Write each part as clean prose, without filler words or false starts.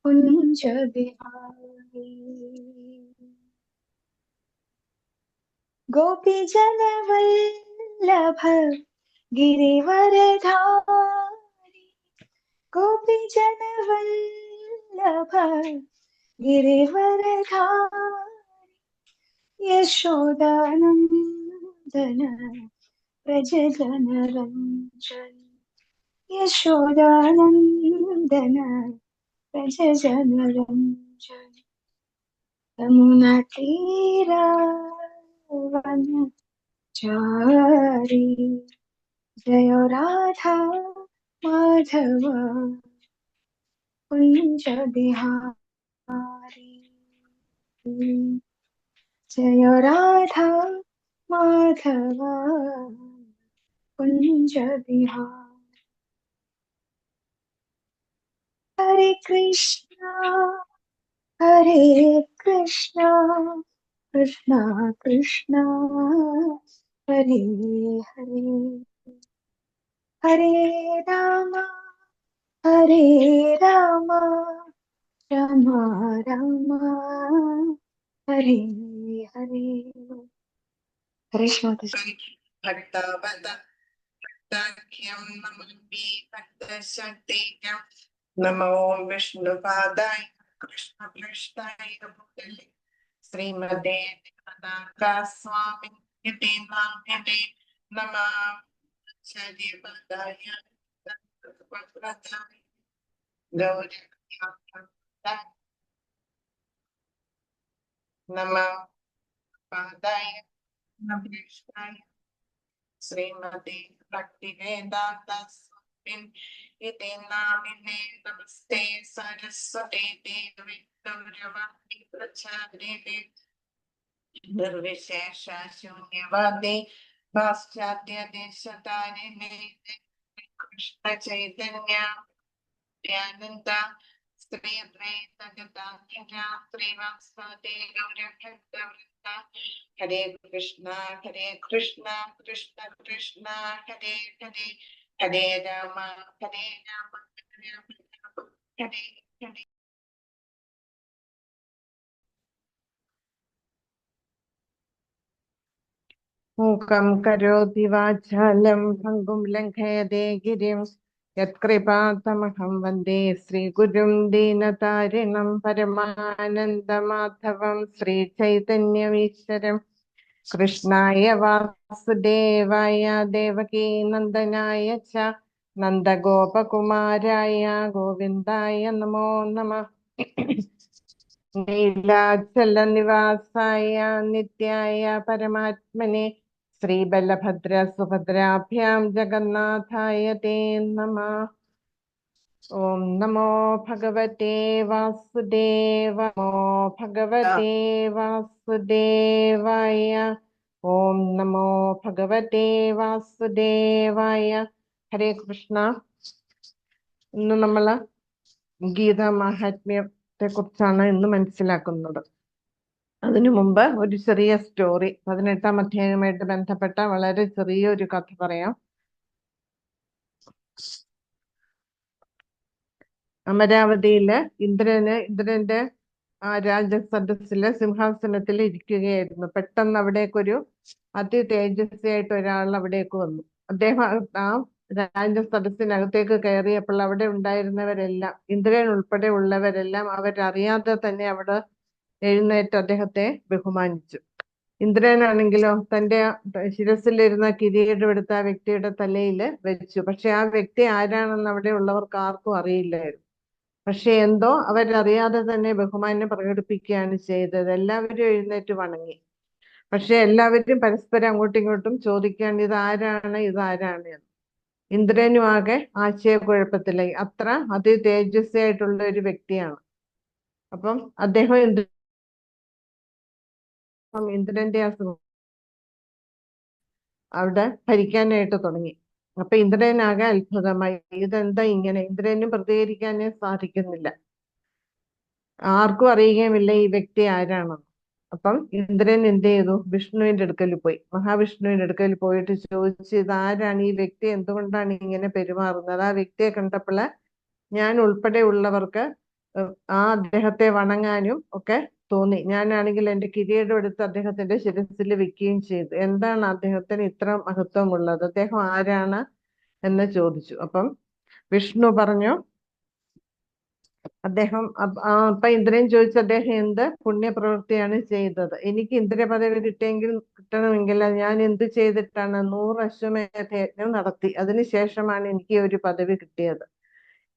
कुंज बिहारी। गोपी जन वल्लभ गिरिवरधारी, गोपी जन वल्लभ गिरिवरधारी, यशोदानंदन व्रज जनरंजन, यशोदानंदन व्रज जनरंजन। यमुना तीरा वनचारी, जय राधा माधव कुंज बिहारी। जय राधा माधव कुंज बिहारी। हरे कृष्णा हरे कृष्णा, कृष्णा कृष्णा हरे हरे, हरे राम हरे राम, राम राम हरे हरे। कृष्ण नमो विष्णुपादाय कृष्ण पृष्ठाय भूतले श्रीमते स्वामी नाम्यते नमः आचार्यपदाय नमः पादाय पृष्ठाय श्रीमते भक्तिवेदांत स्वामिने नामिने नमस्ते सरस्वती देवी गौरवाणी प्रचारिणे निर्विशेष शून्यवादी पाश्चात्य देशतारिणे कृष्ण चैतन्य नित्यानंद श्री अद्वैत गदाधर श्रीवासुदेव गौरभक्तवृंद। हरे कृष्ण कृष्ण कृष्ण हरे हरे, हरे राम हरे हरे। मूकं करोति वाचालं भङ्गुं लङ्घयते गिरिं यत्कृपातमहं वन्दे श्रीगुरुं दीनतारिणं परमानन्दमाधवं श्रीचैतन्यमीश्वरं। कृष्णाय वासुदेवाय देवकीनन्दनाय च नन्दगोपकुमाराय गोविन्दाय नमो नमः। नीलाचलनिवासाय नित्याय परमात्मने श्रीबलभद्र सुभद्राभ्यां जगन्नाथाय ते नमः। ओम नमो भगवते वासुदेवाय, नमो भगवते वासुदेवाय, ओम नमो भगवते वासुदेवाय। हरे कृष्ण। ഇന്ന് നമ്മള് ഗീതാ മഹാത്മ്യത്തെ കുറിച്ചാണ് ഇന്ന് മനസ്സിലാക്കുന്നത്. അതിനു മുമ്പ് ഒരു ചെറിയ സ്റ്റോറി, 18ാം അധ്യായവുമായിട്ട് ബന്ധപ്പെട്ട വളരെ ചെറിയൊരു കഥ പറയാം. അമരാവതിയില് ഇന്ദ്രന്റെ രാജസദസ്സിലെ സിംഹാസനത്തിൽ ഇരിക്കുകയായിരുന്നു. പെട്ടെന്ന് അവിടേക്കൊരു അതി തേജസ്വിയായിട്ട് ഒരാൾ അവിടേക്ക് വന്നു. അദ്ദേഹം ആ രാജസദസ്സിനകത്തേക്ക് കയറിയപ്പോൾ അവിടെ ഉണ്ടായിരുന്നവരെല്ലാം, ഇന്ദ്രൻ ഉൾപ്പെടെ ഉള്ളവരെല്ലാം അവരറിയാതെ തന്നെ അവിടെ എഴുന്നേറ്റ് അദ്ദേഹത്തെ ബഹുമാനിച്ചു. ഇന്ദ്രനാണെങ്കിലോ തന്റെ ശിരസിലിരുന്ന കിരീടം എടുത്ത ആ വ്യക്തിയുടെ തലയിൽ വെച്ചു. പക്ഷെ ആ വ്യക്തി ആരാണെന്ന് അവിടെ ഉള്ളവർക്ക് ആർക്കും അറിയില്ലായിരുന്നു. പക്ഷെ എന്തോ അവരറിയാതെ തന്നെ ബഹുമാനം പ്രകടിപ്പിക്കുകയാണ് ചെയ്തത്. എല്ലാവരും എഴുന്നേറ്റ് വണങ്ങി. പക്ഷെ എല്ലാവരും പരസ്പരം അങ്ങോട്ടും ഇങ്ങോട്ടും ചോദിക്കുകയാണ് ഇതാരാണ് എന്ന്. ഇന്ദ്രനും ആകെ ആശയക്കുഴപ്പത്തിലായി. അത്ര അതി തേജസ്വിയായിട്ടുള്ള ഒരു വ്യക്തിയാണ്. അപ്പം അദ്ദേഹം ഇന്ദ്രന്റെ അവിടെ ഭരിക്കാനായിട്ട് തുടങ്ങി. അപ്പൊ ഇന്ദ്രനാകെ അത്ഭുതമായി, ഇതെന്താ ഇങ്ങനെ? ഇന്ദ്രനും പ്രതികരിക്കാനേ സാധിക്കുന്നില്ല, ആർക്കും അറിയുകയുമില്ല ഈ വ്യക്തി ആരാണെന്ന്. അപ്പം ഇന്ദ്രൻ എന്ത് ചെയ്തു? വിഷ്ണുവിന്റെ അടുക്കൽ പോയി, മഹാവിഷ്ണുവിന്റെ അടുക്കൽ പോയിട്ട് ചോദിച്ചു, ഇതാരാണ് ഈ വ്യക്തി, എന്തുകൊണ്ടാണ് ഇങ്ങനെ പെരുമാറുന്നത്? ആ വ്യക്തിയെ കണ്ടപ്പോൾ ഞാൻ ഉൾപ്പെടെ ഉള്ളവർക്ക് ആ അദ്ദേഹത്തെ വണങ്ങാനും ഒക്കെ തോന്നി. ഞാനാണെങ്കിൽ എന്റെ കിരീടം എടുത്ത് അദ്ദേഹത്തിന്റെ ശിരസിൽ വെക്കുകയും ചെയ്തു. എന്താണ് അദ്ദേഹത്തിന് ഇത്ര മഹത്വമുള്ളത്? അദ്ദേഹം ആരാണ് എന്ന് ചോദിച്ചു. അപ്പം വിഷ്ണു പറഞ്ഞു, അദ്ദേഹം അപ്പൊ ഇന്ദ്രൻ ചോദിച്ചു, അദ്ദേഹം എന്ത് പുണ്യപ്രവൃത്തിയാണ് ചെയ്തത്? എനിക്ക് ഇന്ദ്ര പദവി കിട്ടണമെങ്കിൽ ഞാൻ എന്ത് ചെയ്തിട്ടാണ്? 100 അശ്വമേധയജ്ഞം നടത്തി, അതിനുശേഷമാണ് എനിക്ക് ഒരു പദവി കിട്ടിയത്.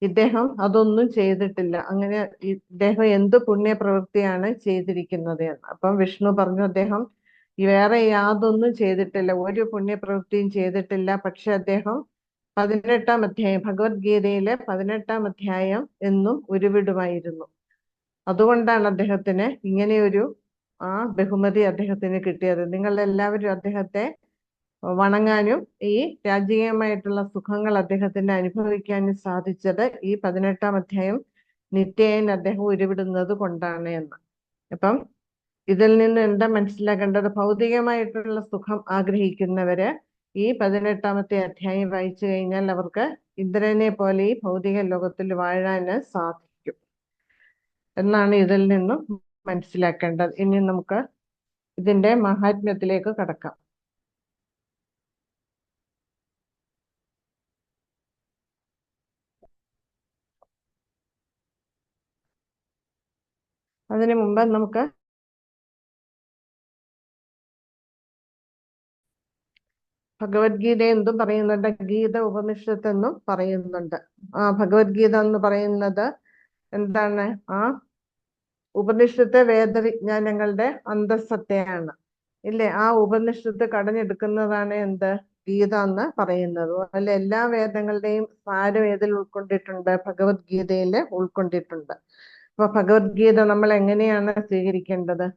ഇദ്ദേഹം അതൊന്നും ചെയ്തിട്ടില്ല. അങ്ങനെ ഇദ്ദേഹം എന്ത് പുണ്യപ്രവൃത്തിയാണ് ചെയ്തിരിക്കുന്നത് എന്ന്. അപ്പം വിഷ്ണു പറഞ്ഞു, അദ്ദേഹം വേറെ യാതൊന്നും ചെയ്തിട്ടില്ല, ഒരു പുണ്യപ്രവൃത്തിയും ചെയ്തിട്ടില്ല. പക്ഷെ അദ്ദേഹം 18-ാം അധ്യായം, ഭഗവത്ഗീതയിലെ 18-ാം അധ്യായം എന്നും ഉരുവിടുമായിരുന്നു. അതുകൊണ്ടാണ് അദ്ദേഹത്തിന് ഇങ്ങനെയൊരു ബഹുമതി അദ്ദേഹത്തിന് കിട്ടിയത്. നിങ്ങൾ എല്ലാവരും അദ്ദേഹത്തെ വണങ്ങാനും ഈ രാജകീയമായിട്ടുള്ള സുഖങ്ങൾ അദ്ദേഹത്തിന് അനുഭവിക്കാനും സാധിച്ചത് ഈ 18-ാം അധ്യായം നിത്യേന അദ്ദേഹം ഉരുവിടുന്നത് കൊണ്ടാണ് എന്ന്. അപ്പം ഇതിൽ നിന്ന് എന്താ മനസ്സിലാക്കേണ്ടത്? ഭൗതികമായിട്ടുള്ള സുഖം ആഗ്രഹിക്കുന്നവര് ഈ 18-ാമത്തെ അധ്യായം വായിച്ചു കഴിഞ്ഞാൽ അവർക്ക് ഇന്ദ്രനെ പോലെ ഈ ഭൗതിക ലോകത്തിൽ വാഴാന് സാധിക്കും എന്നാണ് ഇതിൽ നിന്നും മനസ്സിലാക്കേണ്ടത്. ഇനി നമുക്ക് ഇതിന്റെ മഹാത്മ്യത്തിലേക്ക് കടക്കാം. അതിനു മുമ്പ് നമുക്ക് ഭഗവത്ഗീത എന്തും പറയുന്നുണ്ട്, ഗീത ഉപനിഷത്ത് എന്നും പറയുന്നുണ്ട്. ഭഗവത്ഗീത എന്ന് പറയുന്നത് എന്താണ്? ഉപനിഷത്ത് വേദവിജ്ഞാനങ്ങളുടെ അന്തഃസത്തയാണ്, ഇല്ലേ? ആ ഉപനിഷത്ത് കടഞ്ഞെടുക്കുന്നതാണ് എന്ത്? ഗീത എന്ന് പറയുന്നത്. അല്ല, എല്ലാ വേദങ്ങളുടെയും സാരം ഏതിൽ ഉൾക്കൊണ്ടിട്ടുണ്ട്? ഭഗവത്ഗീതയിൽ ഉൾക്കൊണ്ടിട്ടുണ്ട്. അപ്പൊ ഭഗവത്ഗീത നമ്മൾ എങ്ങനെയാണ് സ്വീകരിക്കേണ്ടത്?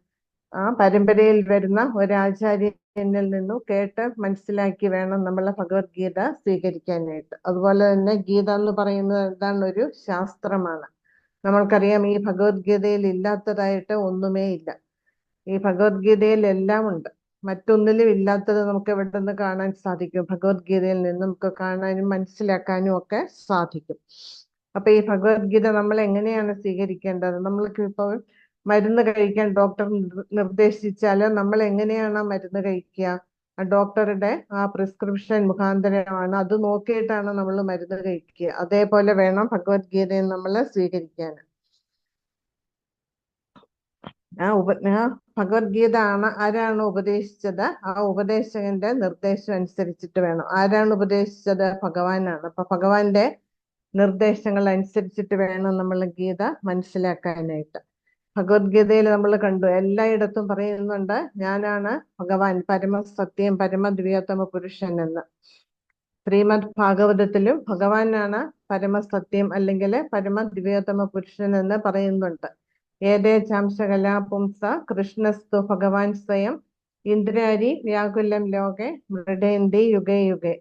പരമ്പരയിൽ വരുന്ന ഒരാചാര്യനിൽ നിന്നും കേട്ട് മനസ്സിലാക്കി വേണം നമ്മൾ ഭഗവത്ഗീത സ്വീകരിക്കാനായിട്ട്. അതുപോലെ തന്നെ ഗീത എന്ന് പറയുന്നത് എന്താണ്? ഒരു ശാസ്ത്രമാണ്. നമ്മൾക്കറിയാം, ഈ ഭഗവത്ഗീതയിൽ ഇല്ലാത്തതായിട്ട് ഒന്നുമേ ഇല്ല. ഈ ഭഗവത്ഗീതയിൽ എല്ലാം ഉണ്ട്. മറ്റൊന്നിലും ഇല്ലാത്തത് നമുക്ക് എവിടെ നിന്ന് കാണാൻ സാധിക്കും? ഭഗവത്ഗീതയിൽ നിന്ന് നമുക്ക് കാണാനും മനസ്സിലാക്കാനും ഒക്കെ സാധിക്കും. അപ്പൊ ഈ ഭഗവത്ഗീത നമ്മൾ എങ്ങനെയാണ് സ്വീകരിക്കേണ്ടത്? നമ്മൾക്ക് ഇപ്പോൾ മരുന്ന് കഴിക്കാൻ ഡോക്ടർ നിർദ്ദേശിച്ചാൽ നമ്മൾ എങ്ങനെയാണ് മരുന്ന് കഴിക്കുക? ഡോക്ടറുടെ പ്രിസ്ക്രിപ്ഷൻ മുഖാന്തരമാണ്, അത് നോക്കിയിട്ടാണ് നമ്മൾ മരുന്ന് കഴിക്കുക. അതേപോലെ വേണം ഭഗവത്ഗീതയെ നമ്മൾ സ്വീകരിക്കാൻ. ഭഗവത്ഗീത ആരാണ് ഉപദേശിച്ചത്? ആ ഉപദേശകന്റെ നിർദ്ദേശം അനുസരിച്ചിട്ട് വേണം. ആരാണ് ഉപദേശിച്ചത്? ഭഗവാനാണ്. അപ്പൊ ഭഗവാന്റെ നിർദ്ദേശങ്ങൾ അനുസരിച്ചിട്ട് വേണം നമ്മൾ ഗീത മനസ്സിലാക്കാനായിട്ട്. ഭഗവത്ഗീതയിൽ നമ്മൾ കണ്ടു, എല്ലായിടത്തും പറയുന്നുണ്ട്, ഞാനാണ് ഭഗവാൻ, പരമസത്യം, പരമദ്വിയോത്തമ പുരുഷൻ എന്ന്. ശ്രീമദ് ഭാഗവതത്തിലും ഭഗവാനാണ് പരമസത്യം അല്ലെങ്കിൽ പരമദ്വിയോത്തമ പുരുഷൻ എന്ന് പറയുന്നുണ്ട്. ഏതേചാംശകലാ പുംസ കൃഷ്ണസ്തു ഭഗവാൻ സ്വയം ഇന്ദ്രാരി വ്യാകുലം ലോകെ മൃഡേന്തി യുഗേ യുഗേ.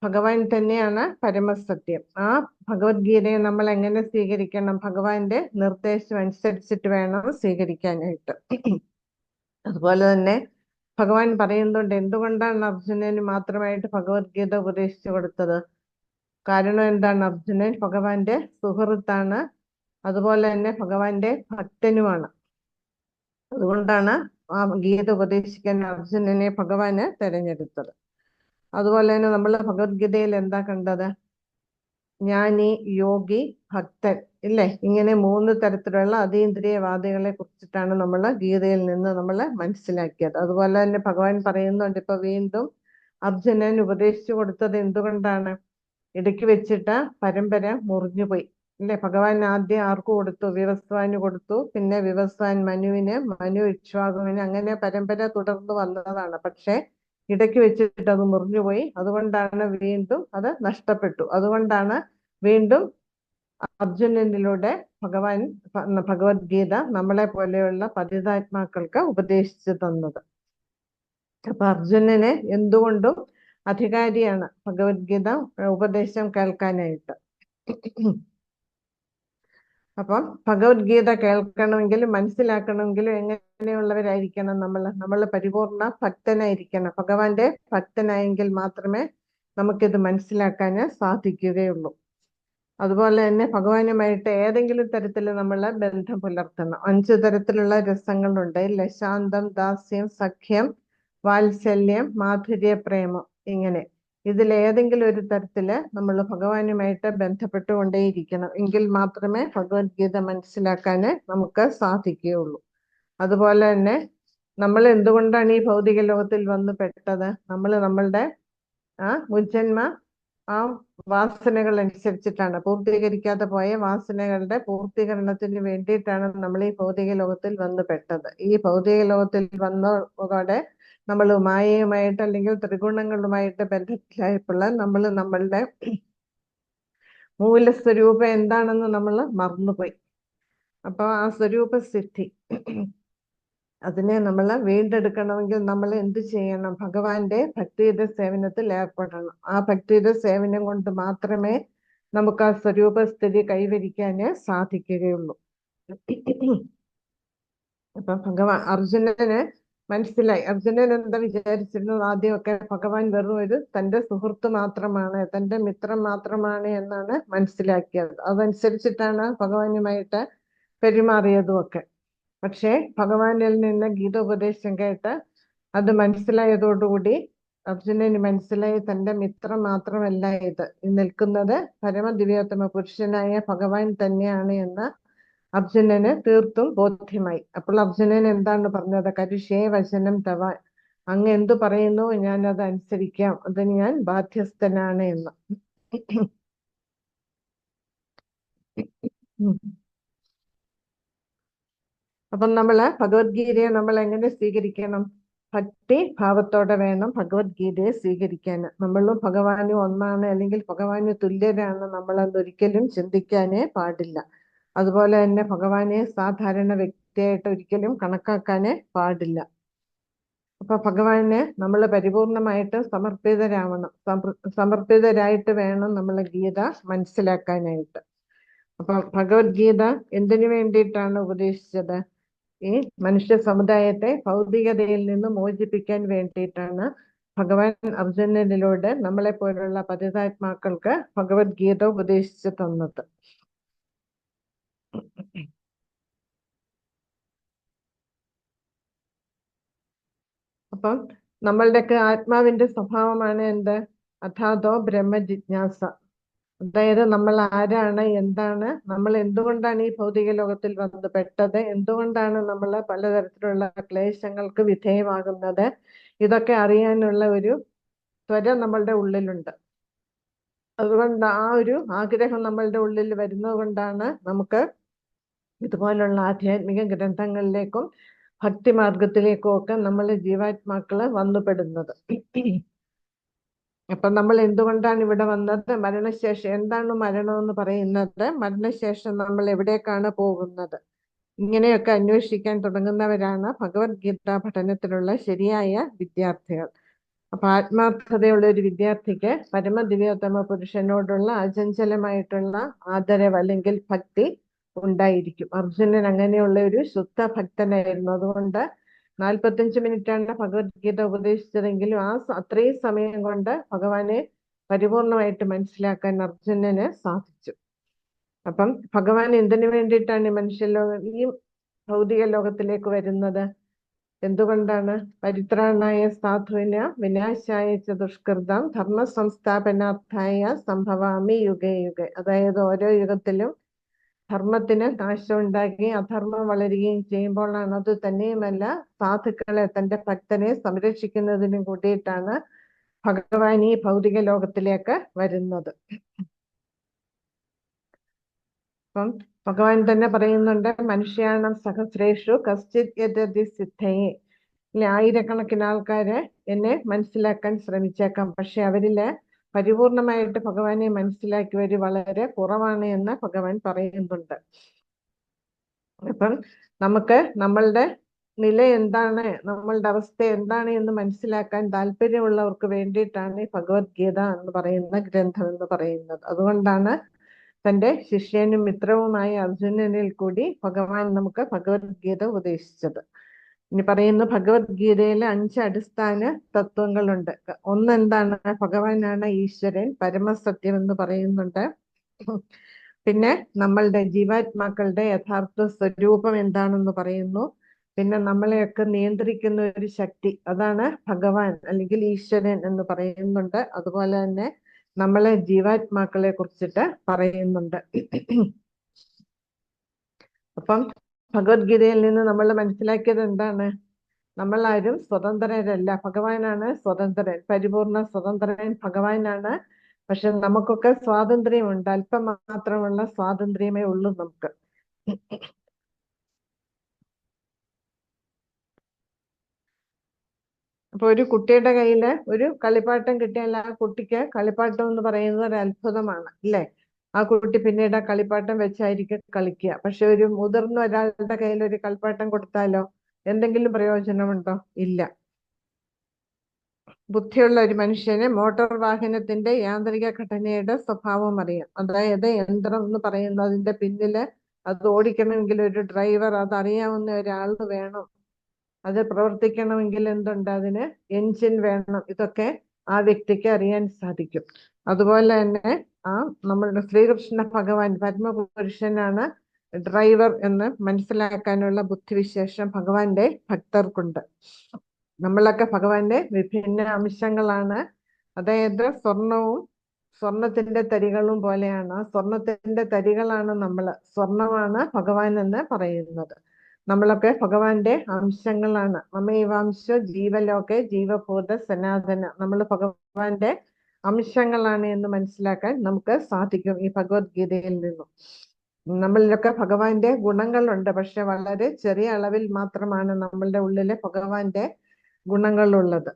ഭഗവാൻ തന്നെയാണ് പരമസത്യം. ആ ഭഗവത്ഗീതയെ നമ്മൾ എങ്ങനെ സ്വീകരിക്കണം? ഭഗവാന്റെ നിർദ്ദേശം അനുസരിച്ചിട്ട് വേണം സ്വീകരിക്കാനായിട്ട്. അതുപോലെ തന്നെ ഭഗവാൻ പറയുന്നുണ്ട്, എന്തുകൊണ്ടാണ് അർജുനന് മാത്രമായിട്ട് ഭഗവത്ഗീത ഉപദേശിച്ചു കൊടുത്തത്? കാരണം എന്താണ്? അർജുനൻ ഭഗവാന്റെ സുഹൃത്താണ്, അതുപോലെ തന്നെ ഭഗവാന്റെ ഭക്തനുമാണ്. അതുകൊണ്ടാണ് ആ ഗീത ഉപദേശിക്കാൻ അർജുനനെ ഭഗവാന് തെരഞ്ഞെടുത്തത്. അതുപോലെ തന്നെ നമ്മൾ ഭഗവത്ഗീതയിൽ എന്താ കണ്ടത്? ജ്ഞാനി, യോഗി, ഭക്തൻ, ഇല്ലേ? ഇങ്ങനെ 3 തരത്തിലുള്ള അതീന്ദ്രിയവാദികളെ കുറിച്ചിട്ടാണ് നമ്മൾ ഗീതയിൽ നിന്ന് നമ്മൾ മനസ്സിലാക്കിയത്. അതുപോലെ തന്നെ ഭഗവാൻ പറയുന്നുണ്ട്, ഇപ്പൊ വീണ്ടും അർജുനൻ ഉപദേശിച്ചു കൊടുത്തത് എന്തുകൊണ്ടാണ്? ഇടയ്ക്ക് വെച്ചിട്ട് പരമ്പര മുറിഞ്ഞുപോയി, ഇല്ലേ? ഭഗവാൻ ആദ്യം ആർക്ക് കൊടുത്തു? വിവസ്വാന് കൊടുത്തു. പിന്നെ വിവസ്വാൻ മനുവിന്, മനു ഇക്ഷ്വാകുവിന്, അങ്ങനെ പരമ്പര തുടർന്ന് വന്നതാണ്. പക്ഷെ ഇടയ്ക്ക് വെച്ചിട്ട് അത് മുറിഞ്ഞുപോയി. അതുകൊണ്ടാണ് വീണ്ടും അത് നഷ്ടപ്പെട്ടു. അതുകൊണ്ടാണ് വീണ്ടും അർജുനനിലൂടെ ഭഗവാൻ ഭഗവത്ഗീത നമ്മളെ പോലെയുള്ള പതിതാത്മാക്കൾക്ക് ഉപദേശിച്ചു തന്നത്. അപ്പൊ അർജുനന് എന്തുകൊണ്ടും അധികാരിയാണ് ഭഗവത്ഗീത ഉപദേശം കേൾക്കാനായിട്ട്. അപ്പം ഭഗവത്ഗീത കേൾക്കണമെങ്കിലും മനസ്സിലാക്കണമെങ്കിലും എങ്ങനെയുള്ളവരായിരിക്കണം? നമ്മൾ പരിപൂർണ ഭക്തനായിരിക്കണം. ഭഗവാന്റെ ഭക്തനായെങ്കിൽ മാത്രമേ നമുക്കിത് മനസ്സിലാക്കാൻ സാധിക്കുകയുള്ളൂ. അതുപോലെ തന്നെ ഭഗവാനുമായിട്ട് ഏതെങ്കിലും തരത്തിൽ നമ്മൾ ബന്ധം പുലർത്തണം. 5 തരത്തിലുള്ള രസങ്ങളുണ്ട്: ലശാന്തം, ദാസ്യം, സഖ്യം, വാത്സല്യം, മാധുര്യ, പ്രേമം. ഇങ്ങനെ ഇതിലേതെങ്കിലും ഒരു തരത്തില് നമ്മൾ ഭഗവാനുമായിട്ട് ബന്ധപ്പെട്ടുകൊണ്ടേയിരിക്കണം. എങ്കിൽ മാത്രമേ ഭഗവത്ഗീത മനസ്സിലാക്കാന് നമുക്ക് സാധിക്കുകയുള്ളൂ. അതുപോലെ തന്നെ നമ്മൾ എന്തുകൊണ്ടാണ് ഈ ഭൗതിക ലോകത്തിൽ വന്ന് പെട്ടത്? നമ്മളുടെ മുജ്ജന്മ ആ വാസനകൾ അനുസരിച്ചിട്ടാണ്, പൂർത്തീകരിക്കാതെ പോയ വാസനകളുടെ പൂർത്തീകരണത്തിന് വേണ്ടിയിട്ടാണ് നമ്മൾ ഈ ഭൗതിക ലോകത്തിൽ വന്ന് പെട്ടത്. ഈ ഭൗതിക ലോകത്തിൽ വന്നതോടെ നമ്മൾ മായയുമായിട്ട് അല്ലെങ്കിൽ ത്രിഗുണങ്ങളുമായിട്ട് ബന്ധത്തിലായപ്പോൾ നമ്മളുടെ മൂലസ്വരൂപം എന്താണെന്ന് നമ്മൾ മറന്നുപോയി. അപ്പൊ ആ സ്വരൂപ സിദ്ധി അതിനെ നമ്മൾ വീണ്ടെടുക്കണമെങ്കിൽ നമ്മൾ എന്ത് ചെയ്യണം? ഭഗവാന്റെ ഭക്തിയുടെ സേവനത്തിൽ ഏർപ്പെടണം. ആ ഭക്തിയുടെ സേവനം കൊണ്ട് മാത്രമേ നമുക്ക് ആ സ്വരൂപസ്ഥിതി കൈവരിക്കാന് സാധിക്കുകയുള്ളൂ. അപ്പൊ അർജുനന് മനസ്സിലായി. അർജുനൻ എന്താ വിചാരിച്ചിരുന്നത്? ആദ്യമൊക്കെ ഭഗവാൻ വെറും ഒരു തന്റെ സുഹൃത്ത് മാത്രമാണ്, തന്റെ മിത്രം മാത്രമാണ് എന്നാണ് മനസ്സിലാക്കിയത്. അതനുസരിച്ചിട്ടാണ് ഭഗവാനുമായിട്ട് പെരുമാറിയതും ഒക്കെ. പക്ഷേ ഭഗവാനിൽ നിന്ന് ഗീതോപദേശം കേട്ട് അത് മനസ്സിലായതോടുകൂടി അർജുനന് മനസ്സിലായി തന്റെ മിത്രം മാത്രമല്ല ഇത്, നിൽക്കുന്നത് പരമദിവ്യോത്തമ പുരുഷനായ ഭഗവാൻ തന്നെയാണ് എന്ന് അർജുനന് തീർത്തും ബോധ്യമായി. അപ്പോൾ അർജുനൻ എന്താണ് പറഞ്ഞത്? കരുഷേ വചനം തവ, അങ്ങ് എന്തു പറയുന്നു ഞാൻ അത് അനുസരിക്കാം, അതിന് ഞാൻ ബാധ്യസ്ഥനാണ് എന്ന്. അപ്പം ഭഗവത്ഗീതയെ നമ്മൾ എങ്ങനെ സ്വീകരിക്കണം? ഭക്തി ഭാവത്തോടെ വേണം ഭഗവത്ഗീതയെ സ്വീകരിക്കാൻ. നമ്മളും ഭഗവാനും ഒന്നാണ് അല്ലെങ്കിൽ ഭഗവാന് തുല്യരാണ് നമ്മളെന്നൊരിക്കലും ചിന്തിക്കാനേ പാടില്ല. അതുപോലെ തന്നെ ഭഗവാനെ സാധാരണ വ്യക്തിയായിട്ട് ഒരിക്കലും കണക്കാക്കാനേ പാടില്ല. അപ്പൊ ഭഗവാനെ നമ്മൾ പരിപൂർണമായിട്ട് സമർപ്പിതരായിട്ട് വേണം നമ്മൾ ഗീത മനസ്സിലാക്കാനായിട്ട്. അപ്പൊ ഭഗവത്ഗീത എന്തിനു വേണ്ടിയിട്ടാണ് ഉപദേശിച്ചത്? ഈ മനുഷ്യ സമുദായത്തെ ഭൗതികതയിൽ നിന്ന് മോചിപ്പിക്കാൻ വേണ്ടിയിട്ടാണ് ഭഗവാൻ അർജുനനിലൂടെ നമ്മളെ പോലുള്ള പതിതാത്മാക്കൾക്ക് ഭഗവത്ഗീത ഉപദേശിച്ചു തന്നത്. അപ്പം നമ്മളുടെയൊക്കെ ആത്മാവിന്റെ സ്വഭാവമാണ് എന്ത്? അഥാതോ ബ്രഹ്മ ജിജ്ഞാസ. അതായത് നമ്മൾ ആരാണ്, എന്താണ്, നമ്മൾ എന്തുകൊണ്ടാണ് ഈ ഭൗതിക ലോകത്തിൽ വന്ന് പെട്ടത്, എന്തുകൊണ്ടാണ് നമ്മൾ പലതരത്തിലുള്ള ക്ലേശങ്ങൾക്ക് വിധേയമാകുന്നത്, ഇതൊക്കെ അറിയാനുള്ള ഒരു ത്വര നമ്മളുടെ ഉള്ളിലുണ്ട്. അതുകൊണ്ട് ആ ഒരു ആഗ്രഹം നമ്മളുടെ ഉള്ളിൽ വരുന്നത് കൊണ്ടാണ് നമുക്ക് ഇതുപോലുള്ള ആധ്യാത്മിക ഗ്രന്ഥങ്ങളിലേക്കും ഭക്തിമാർഗത്തിലേക്കും ഒക്കെ നമ്മൾ ജീവാത്മാക്കള് വന്നുപെടുന്നത്. അപ്പൊ നമ്മൾ എന്തുകൊണ്ടാണ് ഇവിടെ വന്നത്? മരണശേഷം എന്താണ് മരണം എന്ന് പറയുന്നത്? മരണശേഷം നമ്മൾ എവിടേക്കാണ് പോകുന്നത്? ഇങ്ങനെയൊക്കെ അന്വേഷിക്കാൻ തുടങ്ങുന്നവരാണ് ഭഗവത്ഗീത പഠനത്തിലുള്ള ശരിയായ വിദ്യാർത്ഥികൾ. അപ്പൊ ആത്മാർത്ഥതയുള്ള ഒരു വിദ്യാർത്ഥിക്ക് പരമദിവ്യോത്തമ പുരുഷനോടുള്ള അചഞ്ചലമായിട്ടുള്ള ആദരവ് അല്ലെങ്കിൽ ഭക്തി ഉണ്ടായിരിക്കും. അർജുനൻ അങ്ങനെയുള്ള ഒരു ശുദ്ധ ഭക്തനായിരുന്നു. അതുകൊണ്ട് 45 മിനിറ്റാണ് ഭഗവത്ഗീത ഉപദേശിച്ചതെങ്കിലും അത്രയും സമയം കൊണ്ട് ഭഗവാനെ പരിപൂർണമായിട്ട് മനസ്സിലാക്കാൻ അർജുനന് സാധിച്ചു. അപ്പം ഭഗവാൻ എന്തിനു വേണ്ടിയിട്ടാണ് ഈ ഭൗതിക ലോകത്തിലേക്ക് വരുന്നത്? എന്തുകൊണ്ടാണ്? പരിത്രാണായ സാധുവിന വിനാശായ ചതുഷ്കൃതം ധർമ്മ സംസ്ഥാപനാർത്ഥായ സംഭവാമി യുഗേ യുഗേ. അതായത് ഓരോ യുഗത്തിലും ധർമ്മത്തിന് നാശം ഉണ്ടാകുകയും അധർമ്മം വളരുകയും ചെയ്യുമ്പോഴാണ്. അത് തന്നെയുമല്ല, സാധുക്കളെ, തന്റെ ഭക്തനെ സംരക്ഷിക്കുന്നതിനും കൂടിയിട്ടാണ് ഭഗവാൻ ഈ ഭൗതിക ലോകത്തിലേക്ക് വരുന്നത്. അപ്പം ഭഗവാൻ തന്നെ പറയുന്നുണ്ട്, മനുഷ്യാണം സഹസ്രേഷു കശ്ചിത് യജതി സിദ്ധയെ. ആയിരക്കണക്കിന് ആൾക്കാര് എന്നെ മനസ്സിലാക്കാൻ ശ്രമിച്ചേക്കാം, പക്ഷെ അവരില് പരിപൂർണമായിട്ട് ഭഗവാനെ മനസ്സിലാക്കിയവര് വളരെ കുറവാണ് എന്ന് ഭഗവാൻ പറയുന്നുണ്ട്. അപ്പം നമുക്ക് നമ്മളുടെ നില എന്താണ്, നമ്മളുടെ അവസ്ഥ എന്താണ് എന്ന് മനസ്സിലാക്കാൻ താല്പര്യമുള്ളവർക്ക് വേണ്ടിയിട്ടാണ് ഈ ഭഗവത്ഗീത എന്ന് പറയുന്ന ഗ്രന്ഥം എന്ന് പറയുന്നത്. അതുകൊണ്ടാണ് തന്റെ ശിഷ്യനും മിത്രവുമായ അർജുനനിൽ കൂടി ഭഗവാൻ നമുക്ക് ഭഗവത്ഗീത ഉപദേശിച്ചത്. ഇനി പറയുന്ന ഭഗവത്ഗീതയിലെ 5 അടിസ്ഥാന തത്വങ്ങളുണ്ട്. ഒന്നെന്താണ്? ഭഗവാനാണ് ഈശ്വരൻ, പരമസത്യം എന്ന് പറയുന്നുണ്ട്. പിന്നെ നമ്മളുടെ ജീവാത്മാക്കളുടെ യഥാർത്ഥ സ്വരൂപം എന്താണെന്ന് പറയുന്നു. പിന്നെ നമ്മളെയൊക്കെ നിയന്ത്രിക്കുന്ന ഒരു ശക്തി, അതാണ് ഭഗവാൻ അല്ലെങ്കിൽ ഈശ്വരൻ എന്ന് പറയുന്നുണ്ട്. അതുപോലെ തന്നെ നമ്മളെ ജീവാത്മാക്കളെ കുറിച്ചിട്ട് പറയുന്നുണ്ട്. അപ്പം ഭഗവത്ഗീതയിൽ നിന്ന് നമ്മൾ മനസ്സിലാക്കിയത് എന്താണ്? നമ്മളാരും സ്വതന്ത്രരല്ല, ഭഗവാനാണ് സ്വതന്ത്രൻ, പരിപൂർണ സ്വതന്ത്രൻ ഭഗവാനാണ്. പക്ഷെ നമുക്കൊക്കെ സ്വാതന്ത്ര്യമുണ്ട്, അല്പം മാത്രമുള്ള സ്വാതന്ത്ര്യമേ ഉള്ളൂ നമുക്ക്. അപ്പൊ ഒരു കുട്ടിയുടെ കയ്യില് ഒരു കളിപ്പാട്ടം കിട്ടിയാൽ ആ കുട്ടിക്ക് കളിപ്പാട്ടം എന്ന് പറയുന്നത് ഒരു അത്ഭുതമാണ്, അല്ലേ? ആ കുട്ടി പിന്നീട് ആ കളിപ്പാട്ടം വെച്ചായിരിക്കും കളിക്കുക. പക്ഷെ ഒരു മുതിർന്ന ഒരാളുടെ കയ്യിൽ ഒരു കളിപ്പാട്ടം കൊടുത്താലോ എന്തെങ്കിലും പ്രയോജനമുണ്ടോ? ഇല്ല. ബുദ്ധിയുള്ള ഒരു മനുഷ്യന് മോട്ടോർ വാഹനത്തിന്റെ യാന്ത്രിക ഘടനയുടെ സ്വഭാവം അറിയാം. അതായത് യന്ത്രം എന്ന് പറയുന്നതിന്റെ പിന്നില് അത് ഓടിക്കണമെങ്കിൽ ഒരു ഡ്രൈവർ, അത് അറിയാവുന്ന ഒരാൾ വേണം. അത് പ്രവർത്തിക്കണമെങ്കിൽ എന്തുണ്ട്? അതിന് എൻജിൻ വേണം. ഇതൊക്കെ ആ വ്യക്തിക്ക് അറിയാൻ സാധിക്കും. അതുപോലെ തന്നെ ആ നമ്മളുടെ ശ്രീകൃഷ്ണ ഭഗവാൻ പരമപുരുഷനാണ് ഡ്രൈവർ എന്ന് മനസ്സിലാക്കാനുള്ള ബുദ്ധിവിശേഷം ഭഗവാന്റെ ഭക്തർക്കുണ്ട്. നമ്മളൊക്കെ ഭഗവാന്റെ വിഭിന്ന അംശങ്ങളാണ്. അതായത് സ്വർണത്തിന്റെ തരികളും പോലെയാണ്. സ്വർണത്തിന്റെ തരികളാണ് നമ്മള്, സ്വർണമാണ് ഭഗവാൻ എന്ന് പറയുന്നത്. നമ്മളൊക്കെ ഭഗവാന്റെ അംശങ്ങളാണ്. മമൈവാംശോ ജീവലോകെ ജീവഭൂത സനാതന. നമ്മൾ ഭഗവാന്റെ അംശങ്ങളാണ് എന്ന് മനസ്സിലാക്കാൻ നമുക്ക് സാധിക്കും ഈ ഭഗവത്ഗീതയിൽ നിന്നും. നമ്മളിലൊക്കെ ഭഗവാന്റെ ഗുണങ്ങളുണ്ട്, പക്ഷെ വളരെ ചെറിയ അളവിൽ മാത്രമാണ് നമ്മളുടെ ഉള്ളിലെ ഭഗവാന്റെ ഗുണങ്ങളുള്ളത്.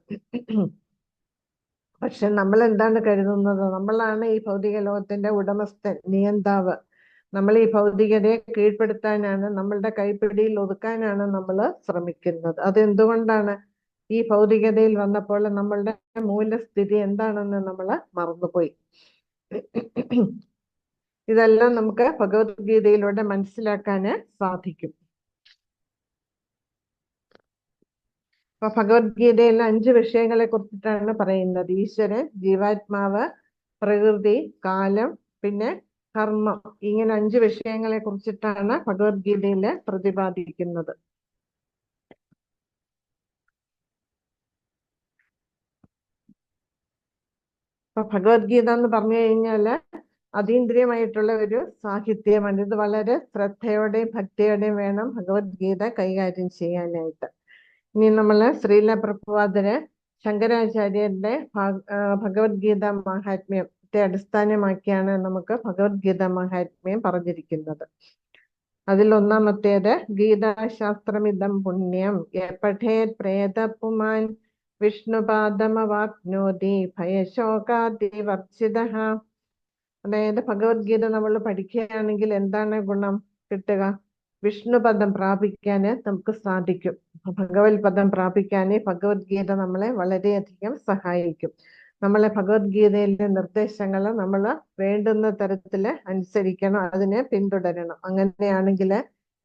പക്ഷെ നമ്മൾ എന്താണ് കരുതുന്നത്? നമ്മളാണ് ഈ ഭൗതിക ലോകത്തിന്റെ ഉടമസ്ഥൻ, നിയന്താവ്. നമ്മൾ ഈ ഭൗതികതയെ കീഴ്പ്പെടുത്താനാണ്, നമ്മളുടെ കൈപ്പിടിയിൽ ഒതുക്കാനാണ് നമ്മൾ ശ്രമിക്കുന്നത്. അതെന്തുകൊണ്ടാണ്? ഈ ഭൗതികതയിൽ വന്നപ്പോൾ നമ്മളുടെ മൂലസ്ഥിതി എന്താണെന്ന് നമ്മൾ മറന്നുപോയി. ഇതെല്ലാം നമുക്ക് ഭഗവത്ഗീതയിലൂടെ മനസ്സിലാക്കാന് സാധിക്കും. അപ്പൊ ഭഗവത്ഗീതയിൽ 5 വിഷയങ്ങളെ കുറിച്ചിട്ടാണ് പറയുന്നത്. ഈശ്വരൻ, ജീവാത്മാവ്, പ്രകൃതി, കാലം, പിന്നെ കർമ്മം. ഇങ്ങനെ 5 വിഷയങ്ങളെ കുറിച്ചിട്ടാണ് ഭഗവത്ഗീതയില് പ്രതിപാദിക്കുന്നത്. അപ്പൊ ഭഗവത്ഗീത എന്ന് പറഞ്ഞു കഴിഞ്ഞാല് അതീന്ദ്രിയമായിട്ടുള്ള ഒരു സാഹിത്യമാണ്. ഇത് വളരെ ശ്രദ്ധയോടെയും ഭക്തിയോടെയും വേണം ഭഗവത്ഗീത കൈകാര്യം ചെയ്യാനായിട്ട്. ഇനി നമ്മള് ശ്രീല പ്രഭുപാദര് ശങ്കരാചാര്യരുടെ ഭഗവത്ഗീത മഹാത്മ്യത്തെ അടിസ്ഥാനമാക്കിയാണ് നമുക്ക് ഭഗവത്ഗീത മഹാത്മ്യം പറഞ്ഞിരിക്കുന്നത്. അതിൽ ഒന്നാമത്തേത് ഗീതാശാസ്ത്രമിതം പുണ്യം പഠേത് പ്രേതപുമാൻ വിഷ്ണുപാദമവാപ്നോതി ഭയശോകാതിവർജിതഃ. അതായത് ഭഗവത്ഗീത നമ്മൾ പഠിക്കുകയാണെങ്കിൽ എന്താണ് ഗുണം കിട്ടുക? വിഷ്ണുപദം പ്രാപിക്കാന് നമുക്ക് സാധിക്കും. ഭഗവത് പദം പ്രാപിക്കാന് ഭഗവത്ഗീത നമ്മളെ വളരെയധികം സഹായിക്കും. നമ്മളെ ഭഗവത്ഗീതയിലെ നിർദ്ദേശങ്ങൾ നമ്മൾ വേണ്ടുന്ന തരത്തില് അനുസരിക്കണം, അതിനെ പിന്തുടരണം. അങ്ങനെയാണെങ്കിൽ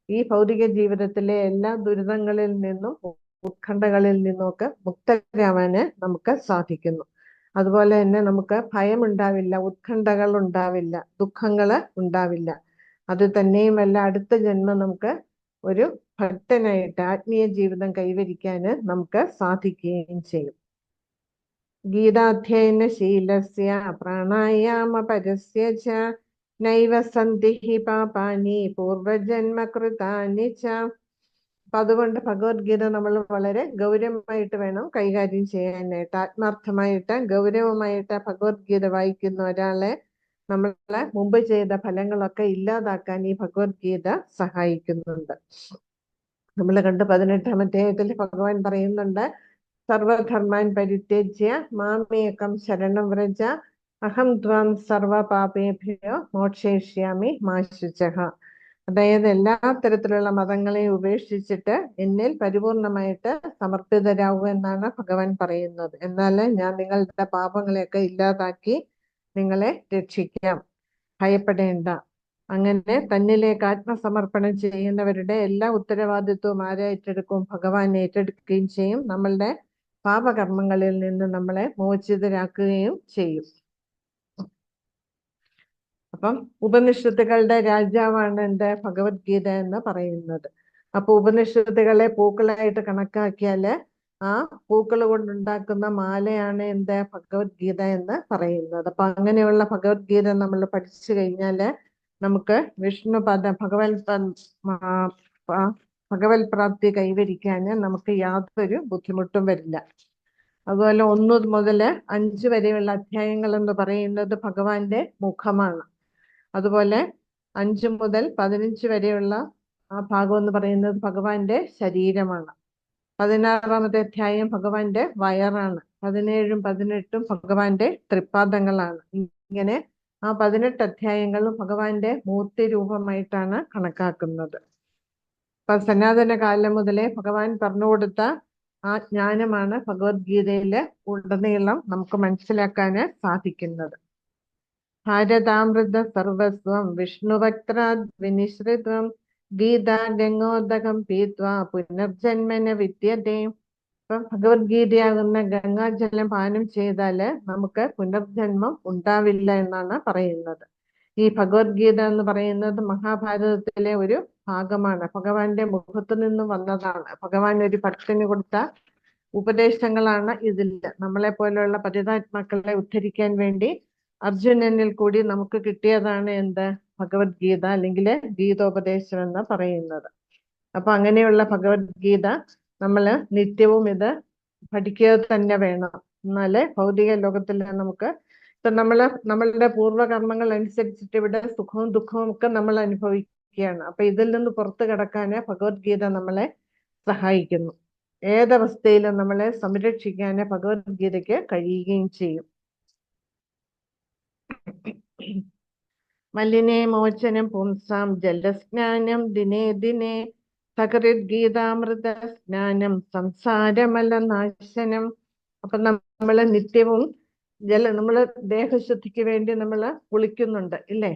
ഈ ഭൗതിക ജീവിതത്തിലെ എല്ലാ ദുരിതങ്ങളിൽ നിന്നും ഉത്കണ്ഠകളിൽ നിന്നുമൊക്കെ മുക്തരാവാന് നമുക്ക് സാധിക്കുന്നു. അതുപോലെ തന്നെ നമുക്ക് ഭയമുണ്ടാവില്ല, ഉത്കണ്ഠകൾ ഉണ്ടാവില്ല, ദുഃഖങ്ങള് ഉണ്ടാവില്ല. അത് തന്നെയുമല്ല, അടുത്ത ജന്മം നമുക്ക് ഒരു ഭക്തനായിട്ട് ആത്മീയ ജീവിതം കൈവരിക്കാന് നമുക്ക് സാധിക്കുകയും ചെയ്യും. ഗീതാധ്യയന ശീലസ്യ പ്രാണായാമ പരസ്യ ച നൈവ സന്തി പാപാനി പൂർവജന്മകൃതാനി ച. അപ്പൊ അതുകൊണ്ട് ഭഗവത്ഗീത നമ്മൾ വളരെ ഗൗരവമായിട്ട് വേണം കൈകാര്യം ചെയ്യാനായിട്ട്. ആത്മാർത്ഥമായിട്ട് ഗൗരവമായിട്ട് ഭഗവത്ഗീത വായിക്കുന്ന ഒരാളെ നമ്മളെ മുമ്പ് ചെയ്ത ഫലങ്ങളൊക്കെ ഇല്ലാതാക്കാൻ ഈ ഭഗവത്ഗീത സഹായിക്കുന്നുണ്ട്. നമ്മൾ കണ്ട് 18-ാം അധ്യായത്തിൽ ഭഗവാൻ പറയുന്നുണ്ട്, സർവധർമാൻ പരിത്യജ്യ മാമേകം ശരണം വ്രജ അഹം ത്വാം സർവ പാപേഭ്യോ മോക്ഷയിഷ്യാമി മാ ശുചഃ. അതായത് എല്ലാ തരത്തിലുള്ള മതങ്ങളെയും ഉപേക്ഷിച്ചിട്ട് എന്നിൽ പരിപൂർണമായിട്ട് സമർപ്പിതരാകുക എന്നാണ് ഭഗവാൻ പറയുന്നത്. എന്നാൽ ഞാൻ നിങ്ങളുടെ പാപങ്ങളെയൊക്കെ ഇല്ലാതാക്കി നിങ്ങളെ രക്ഷിക്കാം, ഭയപ്പെടേണ്ട. അങ്ങനെ തന്നിലേക്ക് ആത്മസമർപ്പണം ചെയ്യുന്നവരുടെ എല്ലാ ഉത്തരവാദിത്വവും ആരെ ഏറ്റെടുക്കും? ഭഗവാൻ ഏറ്റെടുക്കുകയും ചെയ്യും. നമ്മളുടെ പാപകർമ്മങ്ങളിൽ നിന്ന് നമ്മളെ മോചിതരാക്കുകയും ചെയ്യും. അപ്പം ഉപനിഷത്തുകളുടെ രാജാവാണ് എന്ത് ഭഗവത്ഗീത എന്ന് പറയുന്നത്. അപ്പൊ ഉപനിഷത്തുകളെ പൂക്കളായിട്ട് കണക്കാക്കിയാല് ആ പൂക്കൾ കൊണ്ടുണ്ടാക്കുന്ന മാലയാണ് എന്ത് ഭഗവത്ഗീത എന്ന് പറയുന്നത്. അപ്പൊ അങ്ങനെയുള്ള ഭഗവത്ഗീത നമ്മൾ പഠിച്ചു കഴിഞ്ഞാല് നമുക്ക് വിഷ്ണുപദ ഭഗവത് പ്രാപ്തി കൈവരിക്കാന് നമുക്ക് യാതൊരു ബുദ്ധിമുട്ടും വരില്ല. അതുപോലെ 1 മുതൽ 5 വരെയുള്ള അധ്യായങ്ങൾ എന്ന് പറയുന്നത് ഭഗവാന്റെ മുഖമാണ്. അതുപോലെ 5 മുതൽ 15 വരെയുള്ള ആ ഭാഗം എന്ന് പറയുന്നത് ഭഗവാന്റെ ശരീരമാണ്. 16ാമത്തെ അധ്യായം ഭഗവാന്റെ വയറാണ്. 17ഉം 18ഉം ഭഗവാന്റെ തൃപ്പാദങ്ങളാണ്. ഇങ്ങനെ ആ 18 അധ്യായങ്ങളും ഭഗവാന്റെ മൂർത്തി രൂപമായിട്ടാണ് കണക്കാക്കുന്നത്. അപ്പൊ സനാതന കാലം മുതലേ ഭഗവാൻ പറഞ്ഞുകൊടുത്ത ആ ജ്ഞാനമാണ് ഭഗവത്ഗീതയില് ഉടനീളം നമുക്ക് മനസ്സിലാക്കാന് സാധിക്കുന്നത്. ഭാരതാമൃത സർവസ്വം വിഷ്ണുവക്ത്രാദ് വിനിശ്രിതം ഗീത ഗംഗോദകം പീത്വാ പുനർജന്മന വിദ്യതേ. ഇപ്പൊ ഭഗവത്ഗീതയാകുന്ന ഗംഗാജലം പാനം ചെയ്താല് നമുക്ക് പുനർജന്മം ഉണ്ടാവില്ല എന്നാണ് പറയുന്നത്. ഈ ഭഗവത്ഗീത എന്ന് പറയുന്നത് മഹാഭാരതത്തിലെ ഒരു ഭാഗമാണ്. ഭഗവാന്റെ മുഖത്തു നിന്നും വന്നതാണ്. ഭഗവാൻ ഒരു ഭക്തന് കൊടുത്ത ഉപദേശങ്ങളാണ് ഇതിൽ. നമ്മളെ പോലെയുള്ള പതിതാത്മാക്കളെ ഉദ്ധരിക്കാൻ വേണ്ടി അർജുനനിൽ കൂടി നമുക്ക് കിട്ടിയതാണ് എന്ത് ഭഗവത്ഗീത അല്ലെങ്കിൽ ഗീതോപദേശം എന്ന് പറയുന്നത്. അപ്പൊ അങ്ങനെയുള്ള ഭഗവത്ഗീത നമ്മള് നിത്യവും ഇത് പഠിക്കുക തന്നെ വേണം. എന്നാലേ ഭൗതിക ലോകത്തിൽ നമുക്ക് ഇപ്പൊ നമ്മളുടെ പൂർവ്വകർമ്മങ്ങൾ അനുസരിച്ചിട്ട് ഇവിടെ സുഖവും ദുഃഖവും ഒക്കെ നമ്മൾ അനുഭവിക്കുകയാണ്. അപ്പൊ ഇതിൽ നിന്ന് പുറത്തു കടക്കാന് ഭഗവത്ഗീത നമ്മളെ സഹായിക്കുന്നു. ഏതവസ്ഥയിലും നമ്മളെ സംരക്ഷിക്കാന് ഭഗവത്ഗീതയ്ക്ക് കഴിയുകയും ചെയ്യും. മലിനേ മോചനം പുംസാം ജലസ്നാനം ദിനേ ദിനേ സകൃദ്ഗീതാമൃത സ്നാനം സംസാരമലനാശനം. അപ്പൊ നമ്മള് നിത്യവും നമ്മള് ദേഹശുദ്ധിക്ക് വേണ്ടി നമ്മള് കുളിക്കുന്നുണ്ട് ഇല്ലേ?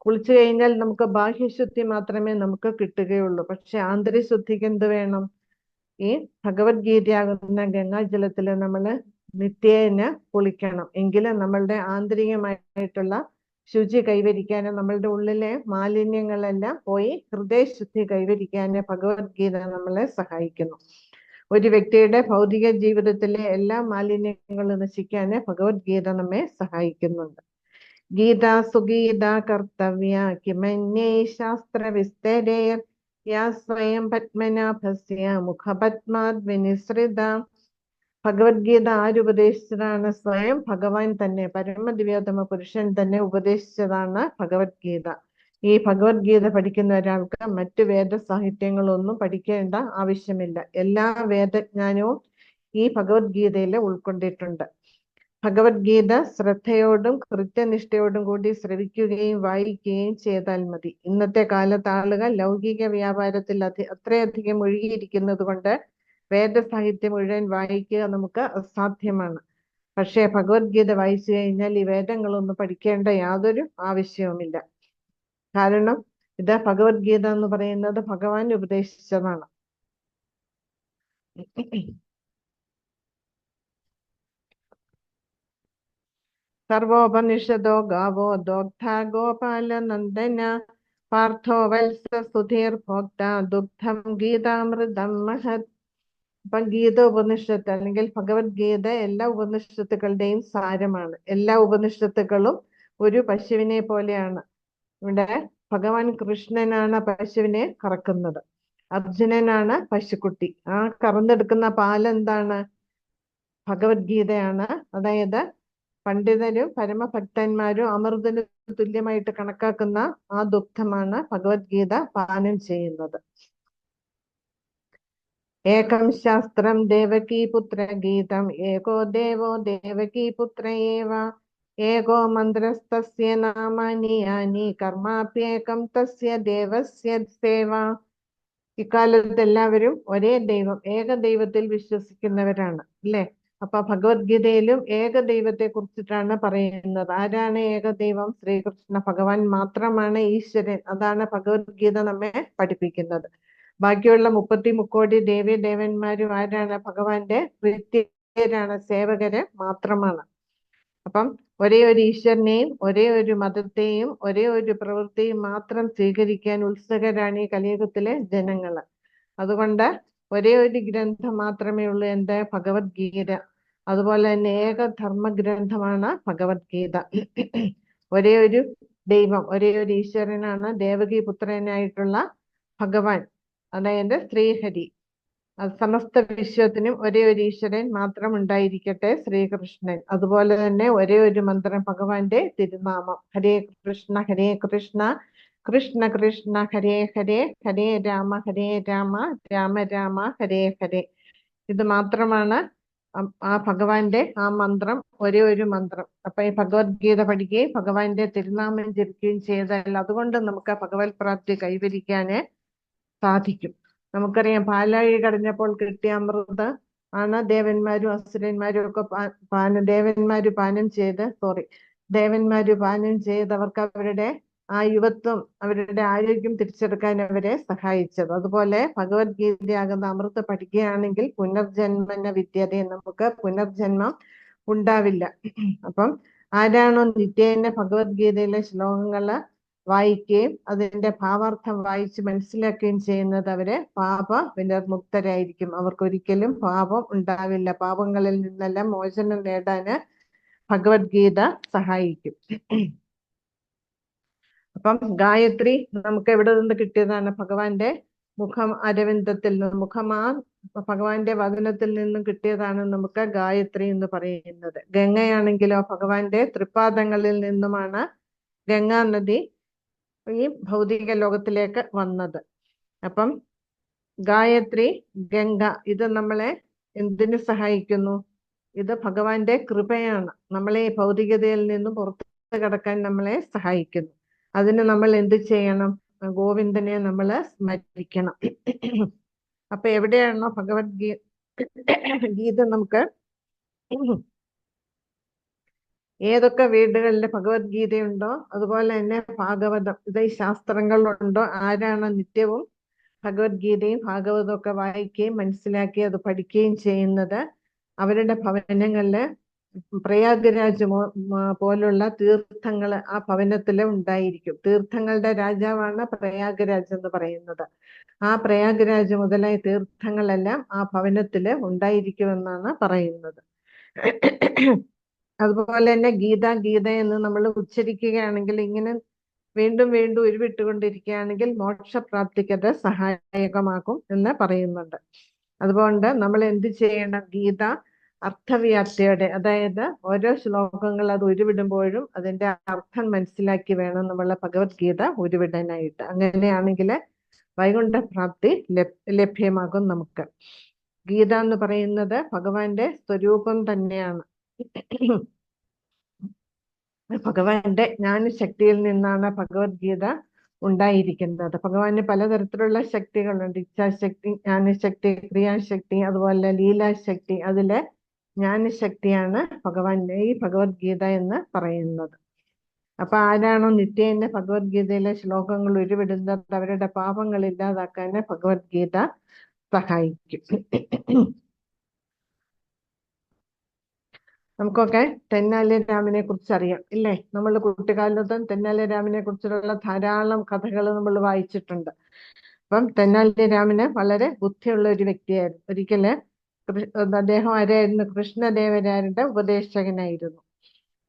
കുളിച്ചു കഴിഞ്ഞാൽ നമുക്ക് ബാഹ്യശുദ്ധി മാത്രമേ നമുക്ക് കിട്ടുകയുള്ളൂ. പക്ഷെ ആന്തരികശുദ്ധിക്ക് എന്ത് വേണം? ഈ ഭഗവത്ഗീതയാകുന്ന ഗംഗാജലത്തില് നമ്മള് നിത്യേന കുളിക്കണം. എങ്കിലും നമ്മളുടെ ആന്തരികമായിട്ടുള്ള ശുചി കൈവരിക്കാനും നമ്മളുടെ ഉള്ളിലെ മാലിന്യങ്ങളെല്ലാം പോയി ഹൃദയശുദ്ധി കൈവരിക്കാന് ഭഗവത്ഗീത നമ്മളെ സഹായിക്കുന്നു. ഒരു വ്യക്തിയുടെ ഭൗതിക ജീവിതത്തിലെ എല്ലാ മാലിന്യങ്ങളും നശിക്കാന് ഭഗവത്ഗീത നമ്മെ സഹായിക്കുന്നുണ്ട്. ഗീത സുഗീത കർത്തവ്യ കിമന്യേ ശാസ്ത്ര വിസ്തരേർ യാ സ്വയം പത്മനാഭസ്യ മുഖപത്മാത് വിനിസൃത. ഭഗവത്ഗീത ആരുപദേശിച്ചതാണ്? സ്വയം ഭഗവാൻ തന്നെ, പരമദിവ്യോത്തമ പുരുഷൻ തന്നെ ഉപദേശിച്ചതാണ് ഭഗവത്ഗീത. ഈ ഭഗവത്ഗീത പഠിക്കുന്ന ഒരാൾക്ക് മറ്റു വേദ സാഹിത്യങ്ങളൊന്നും പഠിക്കേണ്ട ആവശ്യമില്ല. എല്ലാ വേദജ്ഞാനവും ഈ ഭഗവത്ഗീതയിൽ ഉൾക്കൊണ്ടിട്ടുണ്ട്. ഭഗവത്ഗീത ശ്രദ്ധയോടും കൃത്യനിഷ്ഠയോടും കൂടി ശ്രവിക്കുകയും വായിക്കുകയും ചെയ്താൽ മതി. ഇന്നത്തെ കാലത്ത് ആളുകൾ ലൗകിക വ്യാപാരത്തിൽ അത്രയധികം മുഴുകിയിരിക്കുന്നത് കൊണ്ട് വേദസാഹിത്യം മുഴുവൻ വായിക്കുക നമുക്ക് അസാധ്യമാണ്. പക്ഷേ ഭഗവത്ഗീത വായിച്ചു കഴിഞ്ഞാൽ ഈ വേദങ്ങളൊന്നും പഠിക്കേണ്ട യാതൊരു ആവശ്യവുമില്ല. കാരണം ഇത് ഭഗവത്ഗീത എന്ന് പറയുന്നത് ഭഗവാൻ ഉപദേശിച്ചതാണ്. സർവോപനിഷദോ ഗാവോ ദോഗ്ധ ഗോപാല നന്ദന പാർത്ഥോ വത്സ സുധീർ ഭോക്ത ദുഗ്ധം ഗീതാമൃതം മഹത്. അപ്പൊ ഗീത ഉപനിഷത്ത് അല്ലെങ്കിൽ ഭഗവത്ഗീത എല്ലാ ഉപനിഷത്തുക്കളുടെയും സാരമാണ്. എല്ലാ ഉപനിഷത്തുക്കളും ഒരു പശുവിനെ പോലെയാണ്. ഇവിടെ ഭഗവാൻ കൃഷ്ണനാണ് പശുവിനെ കറക്കുന്നത്. അർജുനനാണ് പശുക്കുട്ടി. ആ കറന്നെടുക്കുന്ന പാലെന്താണ്? ഭഗവത്ഗീതയാണ്. അതായത് പണ്ഡിതരും പരമഭക്തന്മാരും അമൃതന് തുല്യമായിട്ട് കണക്കാക്കുന്ന ആ ദുഗ്ധമാണ് ഭഗവത്ഗീത പാനം ചെയ്യുന്നത്. ഏകം ശാസ്ത്രം ദേവകീപുത്ര ഗീതം ഏകോ ദേവോ ദേവകീപുത്ര ഏവ ഏകോ മന്ത്രസ്തസ്യ നാമാനി യാനി കർമാപ്യേകം തസ്യ ദേവസ്യ സേവ. ഇക്കാലത്ത് എല്ലാവരും ഒരേ ദൈവം, ഏക ദൈവത്തിൽ വിശ്വസിക്കുന്നവരാണ് അല്ലേ? അപ്പൊ ഭഗവത്ഗീതയിലും ഏക ദൈവത്തെ കുറിച്ചിട്ടാണ് പറയുന്നത്. ആരാണ് ഏകദൈവം? ശ്രീകൃഷ്ണ ഭഗവാൻ മാത്രമാണ് ഈശ്വരൻ. അതാണ് ഭഗവത്ഗീത നമ്മെ പഠിപ്പിക്കുന്നത്. ബാക്കിയുള്ള 33 ദേവി ദേവന്മാരും ആരാണ്? ഭഗവാന്റെ കൃത്യരാണ്, സേവകര് മാത്രമാണ്. അപ്പം ഒരേ ഒരു ഈശ്വരനെയും ഒരേ ഒരു മതത്തെയും ഒരേ ഒരു പ്രവൃത്തിയും മാത്രം സ്വീകരിക്കാൻ ഉത്സുകരാണ് ഈ കലിയുഗത്തിലെ ജനങ്ങൾ. അതുകൊണ്ട് ഒരേ ഒരു ഗ്രന്ഥം മാത്രമേ ഉള്ളൂ, എന്ത്? ഭഗവത്ഗീത. അതുപോലെ തന്നെ ഏക ധർമ്മഗ്രന്ഥമാണ് ഭഗവത്ഗീത. ഒരേ ഒരു ദൈവം, ഒരേ ഒരു ഈശ്വരനാണ് ദേവകി പുത്രനായിട്ടുള്ള ഭഗവാൻ, അതായത് ശ്രീഹരി. സമസ്ത വിശ്വത്തിനും ഒരേ ഒരു ഈശ്വരൻ മാത്രം ഉണ്ടായിരിക്കട്ടെ, ശ്രീകൃഷ്ണൻ. അതുപോലെ തന്നെ ഒരേ ഒരു മന്ത്രം, ഭഗവാന്റെ തിരുനാമം, ഹരേ കൃഷ്ണ ഹരേ കൃഷ്ണ കൃഷ്ണ കൃഷ്ണ ഹരേ ഹരേ, ഹരേ രാമ രാമ രാമ ഹരേ ഹരേ. ഇത് മാത്രമാണ് ആ ഭഗവാന്റെ ആ മന്ത്രം, ഒരേ ഒരു മന്ത്രം. അപ്പൊ ഈ ഭഗവത്ഗീത പഠിക്കുകയും ഭഗവാന്റെ തിരുനാമം ജപിക്കുകയും ചെയ്താൽ അതുകൊണ്ട് നമുക്ക് ഭഗവത് പ്രാപ്തി കൈവരിക്കാന് സാധിക്കും. നമുക്കറിയാം, പാലാഴി കടഞ്ഞപ്പോൾ കിട്ടിയ അമൃത് ആണ് ദേവന്മാരും അസുരന്മാരും ഒക്കെ ദേവന്മാര് പാനം ചെയ്ത് അവർക്ക് അവരുടെ ആ യുവത്വം, അവരുടെ ആരോഗ്യം തിരിച്ചെടുക്കാൻ അവരെ സഹായിച്ചത്. അതുപോലെ ഭഗവത്ഗീതയാകുന്ന അമൃത് പഠിക്കുകയാണെങ്കിൽ പുനർജന്മന വിദ്യതയെ, നമുക്ക് പുനർജന്മം ഉണ്ടാവില്ല. അപ്പം ആരാണോ നിത്യേന ഭഗവത്ഗീതയിലെ ശ്ലോകങ്ങള് വായിക്കുകയും അതിന്റെ ഭാവാർത്ഥം വായിച്ച് മനസ്സിലാക്കുകയും ചെയ്യുന്നത്, അവര് പാപ വിനിർമുക്തരായിരിക്കും. അവർക്കൊരിക്കലും പാപം ഉണ്ടാവില്ല. പാപങ്ങളിൽ നിന്നെല്ലാം മോചനം നേടാന് ഭഗവത്ഗീത സഹായിക്കും. അപ്പം ഗായത്രി നമുക്ക് എവിടെ നിന്ന് കിട്ടിയതാണ്? ഭഗവാന്റെ മുഖം അരവിന്ദത്തിൽ നിന്ന്, ഭഗവാന്റെ വദനത്തിൽ നിന്നും കിട്ടിയതാണ് നമുക്ക് ഗായത്രി എന്ന് പറയുന്നത്. ഗംഗയാണെങ്കിലോ ഭഗവാന്റെ തൃപ്പാദങ്ങളിൽ നിന്നുമാണ് ഗംഗാ നദി ഈ ഭൗതിക ലോകത്തിലേക്ക് വന്നത്. അപ്പം ഗായത്രി, ഗംഗ, ഇത് നമ്മളെ എന്തിനു സഹായിക്കുന്നു? ഇത് ഭഗവാന്റെ കൃപയാണ്. നമ്മളെ ഈ ഭൗതികതയിൽ നിന്നും പുറത്ത് കടക്കാൻ നമ്മളെ സഹായിക്കുന്നു. അതിന് നമ്മൾ എന്ത് ചെയ്യണം? ഗോവിന്ദനെ നമ്മൾ സ്മരിക്കണം. അപ്പൊ എവിടെയാണോ ഗീത നമുക്ക് ഏതൊക്കെ വീടുകളിൽ ഭഗവത്ഗീതയുണ്ടോ അതുപോലെ തന്നെ ഭാഗവതം, ഇത് ഈ ശാസ്ത്രങ്ങളുണ്ടോ, ആരാണ് നിത്യവും ഭഗവത്ഗീതയും ഭാഗവതവും ഒക്കെ വായിക്കുകയും മനസ്സിലാക്കി അത് പഠിക്കുകയും ചെയ്യുന്നത്, അവരുടെ ഭവനങ്ങളില് പ്രയാഗരാജ് പോലുള്ള തീർത്ഥങ്ങള് ആ ഭവനത്തില് ഉണ്ടായിരിക്കും. തീർത്ഥങ്ങളുടെ രാജാവാണ് പ്രയാഗരാജ് എന്ന് പറയുന്നത്. ആ പ്രയാഗരാജ് മുതലായ തീർത്ഥങ്ങളെല്ലാം ആ ഭവനത്തില് ഉണ്ടായിരിക്കുമെന്നാണ് പറയുന്നത്. അതുപോലെ തന്നെ ഗീത ഗീത എന്ന് നമ്മൾ ഉച്ചരിക്കുകയാണെങ്കിൽ, ഇങ്ങനെ വീണ്ടും വീണ്ടും ഉരുവിട്ടുകൊണ്ടിരിക്കുകയാണെങ്കിൽ മോക്ഷപ്രാപ്തിക്ക് അത് സഹായകമാകും എന്ന് പറയുന്നുണ്ട്. അതുകൊണ്ട് നമ്മൾ എന്ത് ചെയ്യണം? ഗീത അർത്ഥവ്യാപ്തിയോടെ, അതായത് ഓരോ ശ്ലോകങ്ങൾ അത് ഉരുവിടുമ്പോഴും അതിന്റെ അർത്ഥം മനസ്സിലാക്കി വേണം നമ്മൾ ഭഗവത്ഗീത ഉരുവിടാനായിട്ട്. അങ്ങനെയാണെങ്കിൽ വൈകുണ്ഠ പ്രാപ്തി ലഭ്യമാകും നമുക്ക്. ഗീത എന്ന് പറയുന്നത് ഭഗവാന്റെ സ്വരൂപം തന്നെയാണ്. ഭഗവാന്റെ ജ്ഞാനശക്തിയിൽ നിന്നാണ് ഭഗവത്ഗീത ഉണ്ടായിരിക്കുന്നത്. ഭഗവാന് പലതരത്തിലുള്ള ശക്തികളുണ്ട്. ഇച്ഛാശക്തി, ജ്ഞാനശക്തി, ക്രിയാശക്തി, അതുപോലെ ലീലാശക്തി. അതിലെ ജ്ഞാനശക്തിയാണ് ഭഗവാന്റെ ഈ ഭഗവത്ഗീത എന്ന് പറയുന്നത്. അപ്പൊ ആരാണോ നിത്യേന ഭഗവത്ഗീതയിലെ ശ്ലോകങ്ങൾ ഉരുവിടുന്നത്, അവരുടെ പാപങ്ങൾ ഇല്ലാതാക്കാൻ ഭഗവത്ഗീത സഹായിക്കും. നമുക്കൊക്കെ തെന്നാലി രാമനെ കുറിച്ച് അറിയാം, ഇല്ലേ? നമ്മൾ കുട്ടിക്കാലത്ത് തെന്നാലി രാമനെ കുറിച്ചുള്ള ധാരാളം കഥകൾ നമ്മൾ വായിച്ചിട്ടുണ്ട്. അപ്പം തെന്നാലി രാമന് വളരെ ബുദ്ധിയുള്ള ഒരു വ്യക്തിയായിരുന്നു. ഒരിക്കല് അദ്ദേഹം ആരായിരുന്നു? കൃഷ്ണദേവരായരുടെ ഉപദേശകനായിരുന്നു.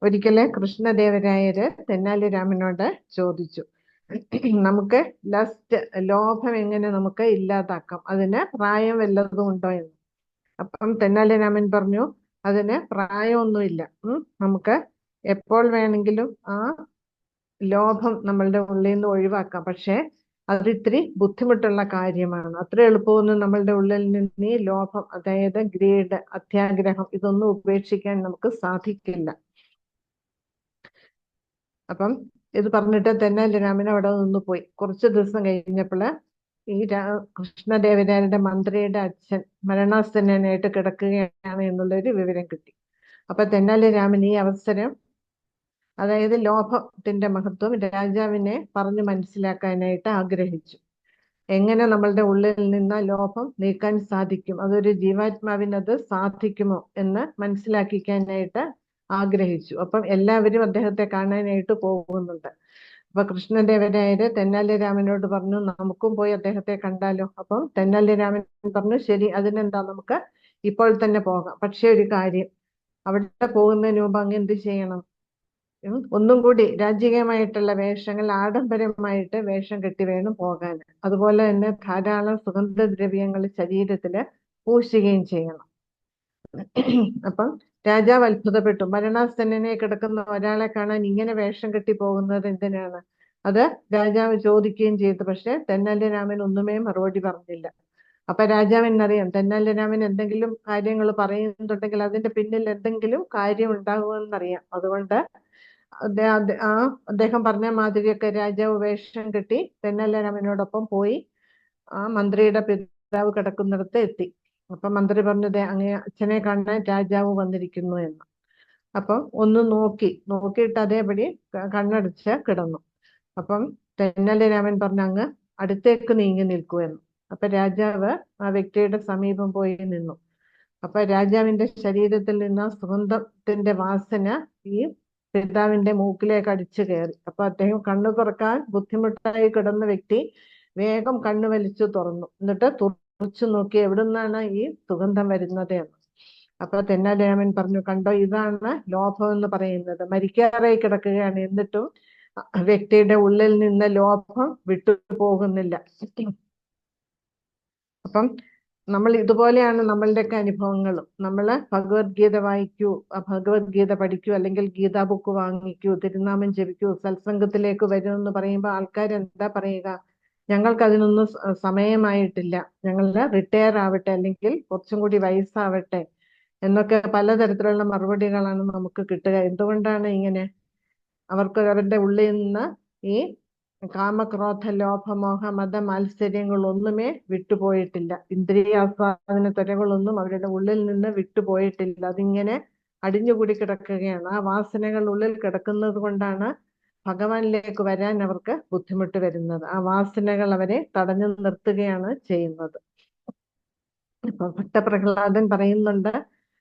ഒരിക്കല് കൃഷ്ണദേവരായര് തെന്നാലി രാമനോട് ചോദിച്ചു, നമുക്ക് ലോഭം എങ്ങനെ നമുക്ക് ഇല്ലാതാക്കാം, അതിന് പ്രായം വല്ലതും ഉണ്ടോ എന്ന്. അപ്പം തെന്നാലി രാമൻ പറഞ്ഞു, അതിന് പ്രായമൊന്നുമില്ല. നമുക്ക് എപ്പോൾ വേണമെങ്കിലും ആ ലോഭം നമ്മളുടെ ഉള്ളിൽ നിന്ന് ഒഴിവാക്കാം. പക്ഷെ അത് ഇത്തിരി ബുദ്ധിമുട്ടുള്ള കാര്യമാണ്. അത്ര എളുപ്പമൊന്നും നമ്മളുടെ ഉള്ളിൽ നിന്ന് ഈ ലോഭം, അതായത് ഗ്രീഡ്, അത്യാഗ്രഹം, ഇതൊന്നും ഉപേക്ഷിക്കാൻ നമുക്ക് സാധിക്കില്ല. അപ്പം ഇത് പറഞ്ഞിട്ട് തെന്നാലി രാമൻ അവിടെ നിന്ന് പോയി. കുറച്ചു ദിവസം കഴിഞ്ഞപ്പോൾ ഈ കൃഷ്ണദേവരായരുടെ മന്ത്രിയുടെ അച്ഛൻ മരണാസന്നനായിട്ട് കിടക്കുകയാണ് എന്നുള്ളൊരു വിവരം കിട്ടി. അപ്പൊ തെന്നാലി രാമൻ ഈ അവസരം, അതായത് ലോഭത്തിന്റെ മഹത്വം രാജാവിനെ പറഞ്ഞു മനസ്സിലാക്കാനായിട്ട് ആഗ്രഹിച്ചു. എങ്ങനെ നമ്മളുടെ ഉള്ളിൽ നിന്ന് ലോഭം നീക്കാൻ സാധിക്കും, അതൊരു ജീവാത്മാവിനത് സാധിക്കുമോ എന്ന് മനസ്സിലാക്കിക്കാനായിട്ട് ആഗ്രഹിച്ചു. അപ്പം എല്ലാവരും അദ്ദേഹത്തെ കാണാനായിട്ട് പോകുന്നുണ്ട്. അപ്പൊ കൃഷ്ണദേവരായര് തെന്നാലി രാമനോട് പറഞ്ഞു, നമുക്കും പോയി അദ്ദേഹത്തെ കണ്ടാലോ. അപ്പം തെന്നാലി രാമൻ പറഞ്ഞു, ശരി, അതിനെന്താ, നമുക്ക് ഇപ്പോൾ തന്നെ പോകാം. പക്ഷെ ഒരു കാര്യം, അവിടെ പോകുന്നതിന് മുമ്പ് അങ്ങ് എന്ത് ചെയ്യണം? ഒന്നും കൂടി രാജകീയമായിട്ടുള്ള വേഷങ്ങൾ, ആഡംബരമായിട്ട് വേഷം കെട്ടി വേണം പോകാൻ. അതുപോലെ തന്നെ ധാരാളം സുഗന്ധദ്രവ്യങ്ങൾ ശരീരത്തില് പൂശുകയും ചെയ്യണം. അപ്പം രാജാവ് അത്ഭുതപ്പെട്ടു. മരണാസന്നനെ കിടക്കുന്ന ഒരാളെ കാണാൻ ഇങ്ങനെ വേഷം കെട്ടി പോകുന്നത് എന്തിനാണ്? അത് രാജാവ് ചോദിക്കുകയും ചെയ്തു. പക്ഷെ തെന്നാലി രാമൻ ഒന്നുമേ മറുപടി പറഞ്ഞില്ല. അപ്പൊ രാജാവിനറിയാം, തെന്നാലി രാമൻ എന്തെങ്കിലും കാര്യങ്ങൾ പറയുന്നുണ്ടെങ്കിൽ അതിന്റെ പിന്നിൽ എന്തെങ്കിലും കാര്യം ഉണ്ടാകുമെന്നറിയാം. അതുകൊണ്ട് അദ്ദേഹം പറഞ്ഞ മാതിരിയൊക്കെ രാജാവ് വേഷം കെട്ടി തെന്നാലി രാമനോടൊപ്പം പോയി ആ മന്ത്രിയുടെ പിതാവ് കിടക്കുന്നിടത്ത് എത്തി. അപ്പൊ മന്ത്രി പറഞ്ഞത്, അങ്ങേ അച്ഛനെ കാണാൻ രാജാവ് വന്നിരിക്കുന്നു എന്ന്. അപ്പം ഒന്ന് നോക്കിയിട്ട് അതേപടി കണ്ണടച്ച് കിടന്നു. അപ്പം തെന്നാലി രാമൻ പറഞ്ഞ, അങ്ങ് അടുത്തേക്ക് നീങ്ങി നിൽക്കൂ എന്ന്. അപ്പൊ രാജാവ് ആ വ്യക്തിയുടെ സമീപം പോയി നിന്നു. അപ്പൊ രാജാവിന്റെ ശരീരത്തിൽ നിന്ന് സുഗന്ധത്തിന്റെ വാസന ഈ പിതാവിന്റെ മൂക്കിലേക്ക് അടിച്ചു കയറി. അപ്പൊ അദ്ദേഹം കണ്ണു തുറക്കാൻ ബുദ്ധിമുട്ടായി കിടന്ന വ്യക്തി വേഗം കണ്ണു വലിച്ചു തുറന്നു. എന്നിട്ട് തുറച്ചു നോക്കി എവിടുന്നാണ് ഈ സുഗന്ധം വരുന്നത് എന്ന്. അപ്പൊ തെന്നാലി രാമൻ പറഞ്ഞു, കണ്ടോ, ഇതാണ് ലോഭം എന്ന് പറയുന്നത്. മരിക്കാറായി കിടക്കുകയാണ്, എന്നിട്ടും വ്യക്തിയുടെ ഉള്ളിൽ നിന്ന് ലോഭം വിട്ടുപോകുന്നില്ല. അപ്പം നമ്മൾ ഇതുപോലെയാണ് നമ്മളുടെയൊക്കെ അനുഭവങ്ങളും. നമ്മൾ ഭഗവത്ഗീത വായിക്കൂ, ഭഗവത്ഗീത പഠിക്കൂ, അല്ലെങ്കിൽ ഗീതാ ബുക്ക് വാങ്ങിക്കൂ, തിരുനാമം ജപിക്കൂ, സത്സംഗത്തിലേക്ക് വരൂ എന്ന് പറയുമ്പോൾ ആൾക്കാർ എന്താ പറയുക? ഞങ്ങൾക്ക് അതിനൊന്നും സമയമായിട്ടില്ല, ഞങ്ങൾ റിട്ടയർ ആവട്ടെ, അല്ലെങ്കിൽ കുറച്ചും കൂടി വയസ്സാവട്ടെ എന്നൊക്കെ പലതരത്തിലുള്ള മറുപടികളാണ് നമുക്ക് കിട്ടുക. എന്തുകൊണ്ടാണ് ഇങ്ങനെ? അവർക്ക് അവരുടെ ഉള്ളിൽ നിന്ന് ഈ കാമക്രോധ ലോഭമോഹ മത മാത്സര്യങ്ങളൊന്നുമേ വിട്ടുപോയിട്ടില്ല. ഇന്ദ്രിയാസ്വാദന ത്വരകളൊന്നും അവരുടെ ഉള്ളിൽ നിന്ന് വിട്ടുപോയിട്ടില്ല. അതിങ്ങനെ അടിഞ്ഞുകൂടി കിടക്കുകയാണ്. ആ വാസനകൾ ഉള്ളിൽ കിടക്കുന്നത് കൊണ്ടാണ് ഭഗവാനിലേക്ക് വരാൻ അവർക്ക് ബുദ്ധിമുട്ട് വരുന്നത്. ആ വാസനകൾ അവരെ തടഞ്ഞു നിർത്തുകയാണ് ചെയ്യുന്നത്. ഇപ്പൊ ഭക്തപ്രഹ്ലാദൻ പറയുന്നുണ്ട്,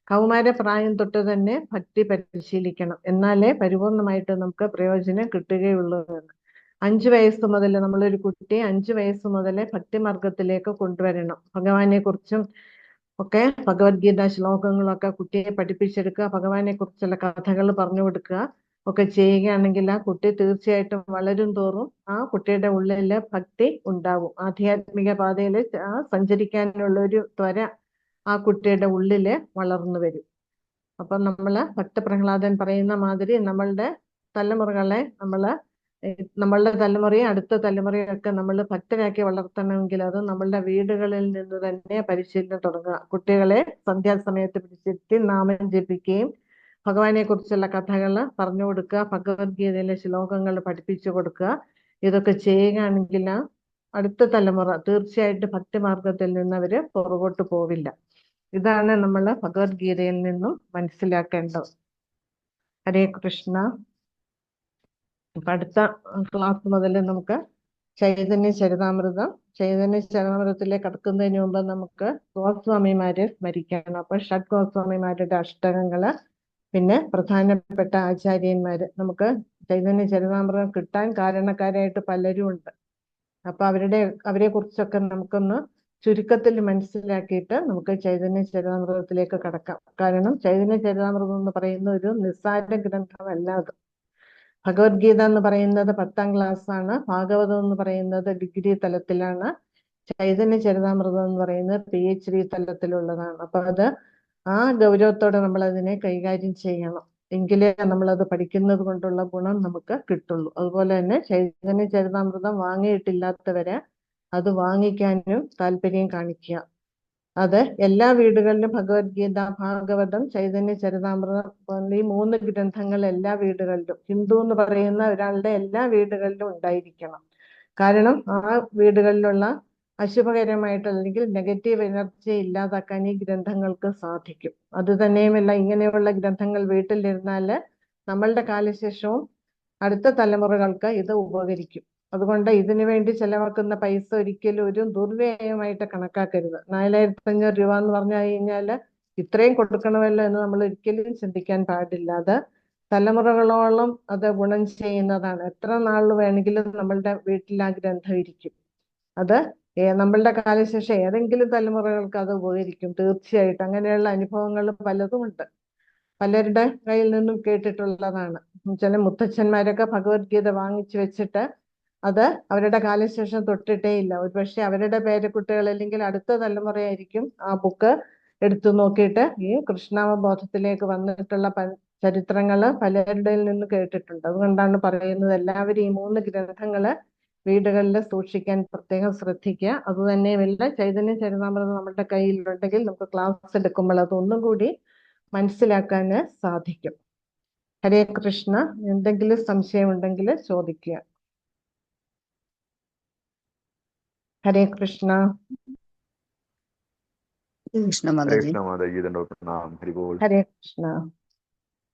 കൗമാരപ്രായം തൊട്ട് തന്നെ ഭക്തി പരിശീലിക്കണം, എന്നാലേ പരിപൂർണമായിട്ട് നമുക്ക് പ്രയോജനം കിട്ടുകയുള്ളൂ എന്ന്. 5 വയസ്സ് മുതൽ, നമ്മളൊരു കുട്ടിയെ 5 വയസ്സ് മുതലേ ഭക്തിമാർഗത്തിലേക്ക് കൊണ്ടുവരണം. ഭഗവാനെ കുറിച്ചും ഒക്കെ ഭഗവത്ഗീത ശ്ലോകങ്ങളൊക്കെ കുട്ടിയെ പഠിപ്പിച്ചെടുക്കുക, ഭഗവാനെ കുറിച്ചുള്ള കഥകൾ പറഞ്ഞു കൊടുക്കുക ഒക്കെ ചെയ്യുകയാണെങ്കിൽ ആ കുട്ടി തീർച്ചയായിട്ടും വളരും തോറും ആ കുട്ടിയുടെ ഉള്ളില് ഭക്തി ഉണ്ടാവും. ആധ്യാത്മിക പാതയിൽ സഞ്ചരിക്കാനുള്ള ഒരു ത്വര ആ കുട്ടിയുടെ ഉള്ളില് വളർന്നു വരും. അപ്പൊ നമ്മള് ഭക്തപ്രഹ്ലാദൻ പറയുന്ന മാതിരി നമ്മളുടെ തലമുറകളെ നമ്മളുടെ തലമുറയും അടുത്ത തലമുറയൊക്കെ നമ്മൾ ഭക്തരാക്കി വളർത്തണമെങ്കിൽ അത് നമ്മളുടെ വീടുകളിൽ നിന്ന് തന്നെ പരിശീലനം തുടങ്ങുക. കുട്ടികളെ സന്ധ്യാസമയത്ത് പിടിച്ചിരുത്തി നാമം ജപിക്കുകയും ഭഗവാനെ കുറിച്ചുള്ള കഥകൾ പറഞ്ഞു കൊടുക്കുക, ഭഗവത്ഗീതയിലെ ശ്ലോകങ്ങൾ പഠിപ്പിച്ചു കൊടുക്കുക. ഇതൊക്കെ ചെയ്യുകയാണെങ്കിൽ അടുത്ത തലമുറ തീർച്ചയായിട്ടും ഭക്തിമാർഗത്തിൽ നിന്ന് അവര് പുറകോട്ട് പോവില്ല. ഇതാണ് നമ്മൾ ഭഗവത്ഗീതയിൽ നിന്നും മനസ്സിലാക്കേണ്ടത്. ഹരേ കൃഷ്ണ. അപ്പൊ അടുത്ത ക്ലാസ് മുതൽ നമുക്ക് ചൈതന്യ ചരിതാമൃതത്തിലേക്ക് കടക്കുന്നതിന് മുമ്പ് നമുക്ക് ഗോസ്വാമിമാരെ സ്മരിക്കണം. അപ്പൊ ഷഡ് ഗോസ്വാമിമാരുടെ അഷ്ടകങ്ങള്, പിന്നെ പ്രധാനപ്പെട്ട ആചാര്യന്മാര്, നമുക്ക് ചൈതന്യ ചരിതാമൃതം കിട്ടാൻ കാരണക്കാരായിട്ട് പലരും ഉണ്ട്. അപ്പൊ അവരെ കുറിച്ചൊക്കെ നമുക്കൊന്ന് ചുരുക്കത്തിൽ മനസ്സിലാക്കിയിട്ട് നമുക്ക് ചൈതന്യ ചരിതാമൃതത്തിലേക്ക് കടക്കാം. കാരണം ചൈതന്യ ചരിതാമൃതം എന്ന് പറയുന്ന ഒരു നിസ്സാര ഗ്രന്ഥമല്ല അത്. ഭഗവത്ഗീത എന്ന് പറയുന്നത് 10ാം ക്ലാസ് ആണ്, ഭാഗവതം എന്ന് പറയുന്നത് ഡിഗ്രി തലത്തിലാണ്, ചൈതന്യ ചരിതാമൃതം എന്ന് പറയുന്നത് PhD തലത്തിലുള്ളതാണ്. അപ്പൊ അത് ആ ഗൗരവത്തോടെ നമ്മൾ അതിനെ കൈകാര്യം ചെയ്യണം, എങ്കിലേ നമ്മളത് പഠിക്കുന്നത് കൊണ്ടുള്ള ഗുണം നമുക്ക് കിട്ടുള്ളൂ. അതുപോലെ തന്നെ ചൈതന്യ ചരിതാമൃതം വാങ്ങിയിട്ടില്ലാത്തവരെ അത് വാങ്ങിക്കാനും താല്പര്യം കാണിക്കുക. അത് എല്ലാ വീടുകളിലും ഭഗവത്ഗീത, ഭാഗവതം, ചൈതന്യ ചരിതാമൃതം, ഈ 3 ഗ്രന്ഥങ്ങൾ എല്ലാ വീടുകളിലും, ഹിന്ദു എന്ന് പറയുന്ന ഒരാളുടെ എല്ലാ വീടുകളിലും ഉണ്ടായിരിക്കണം. കാരണം ആ വീടുകളിലുള്ള അശുഭകരമായിട്ട് അല്ലെങ്കിൽ നെഗറ്റീവ് എനർജി ഇല്ലാതാക്കാൻ ഈ ഗ്രന്ഥങ്ങൾക്ക് സാധിക്കും. അത് തന്നെയുമല്ല, ഇങ്ങനെയുള്ള ഗ്രന്ഥങ്ങൾ വീട്ടിലിരുന്നാല് നമ്മളുടെ കാലശേഷവും അടുത്ത തലമുറകൾക്ക് ഇത് ഉപകരിക്കും. അതുകൊണ്ട് ഇതിനു വേണ്ടി ചെലവാക്കുന്ന പൈസ ഒരിക്കലും ഒരു ദുർവ്യയമായിട്ട് കണക്കാക്കരുത്. 4500 രൂപ എന്ന് പറഞ്ഞു കഴിഞ്ഞാല് ഇത്രയും കൊടുക്കണമല്ലോ എന്ന് നമ്മൾ ഒരിക്കലും ചിന്തിക്കാൻ പാടില്ല. അത് തലമുറകളോളം അത് ഗുണം ചെയ്യുന്നതാണ്. എത്ര നാൾ വേണമെങ്കിലും നമ്മളുടെ വീട്ടിൽ ആ ഗ്രന്ഥം ഇരിക്കും. അത് നമ്മളുടെ കാലശേഷം ഏതെങ്കിലും തലമുറകൾക്ക് അത് ഉപകരിക്കും തീർച്ചയായിട്ടും. അങ്ങനെയുള്ള അനുഭവങ്ങൾ പലതുമുണ്ട്, പലരുടെ കയ്യിൽ നിന്നും കേട്ടിട്ടുള്ളതാണ്. ചില മുത്തച്ഛന്മാരൊക്കെ ഭഗവത്ഗീത വാങ്ങിച്ചു വെച്ചിട്ട് അത് അവരുടെ കാലശേഷം തൊട്ടിട്ടേ ഇല്ല. ഒരുപക്ഷെ അവരുടെ പേരക്കുട്ടികൾ അല്ലെങ്കിൽ അടുത്ത തലമുറയായിരിക്കും ആ ബുക്ക് എടുത്തു നോക്കിയിട്ട് ഈ കൃഷ്ണാവബോധത്തിലേക്ക് വന്നിട്ടുള്ള ചരിത്രങ്ങള് പലരുടെ നിന്ന് കേട്ടിട്ടുണ്ട്. അതുകൊണ്ടാണ് പറയുന്നത് എല്ലാവരും ഈ 3 ഗ്രന്ഥങ്ങള് വീടുകളിൽ സൂക്ഷിക്കാൻ പ്രത്യേകം ശ്രദ്ധിക്കുക. അത് തന്നെയുമല്ല, ചൈതന്യ ചരിതാമൃതം നമ്മുടെ കയ്യിലുണ്ടെങ്കിൽ നമുക്ക് ക്ലാസ് എടുക്കുമ്പോൾ അതൊന്നും കൂടി മനസ്സിലാക്കാൻ സാധിക്കും. ഹരേ കൃഷ്ണ. എന്തെങ്കിലും സംശയം ഉണ്ടെങ്കിൽ ചോദിക്കുക. ഹരേ കൃഷ്ണ. കൃഷ്ണ ഹരേ മാതാജി. കൃഷ്ണ മാതാജി, പ്രണാം. ഹരി ബോൾ. ഹരേ കൃഷ്ണ.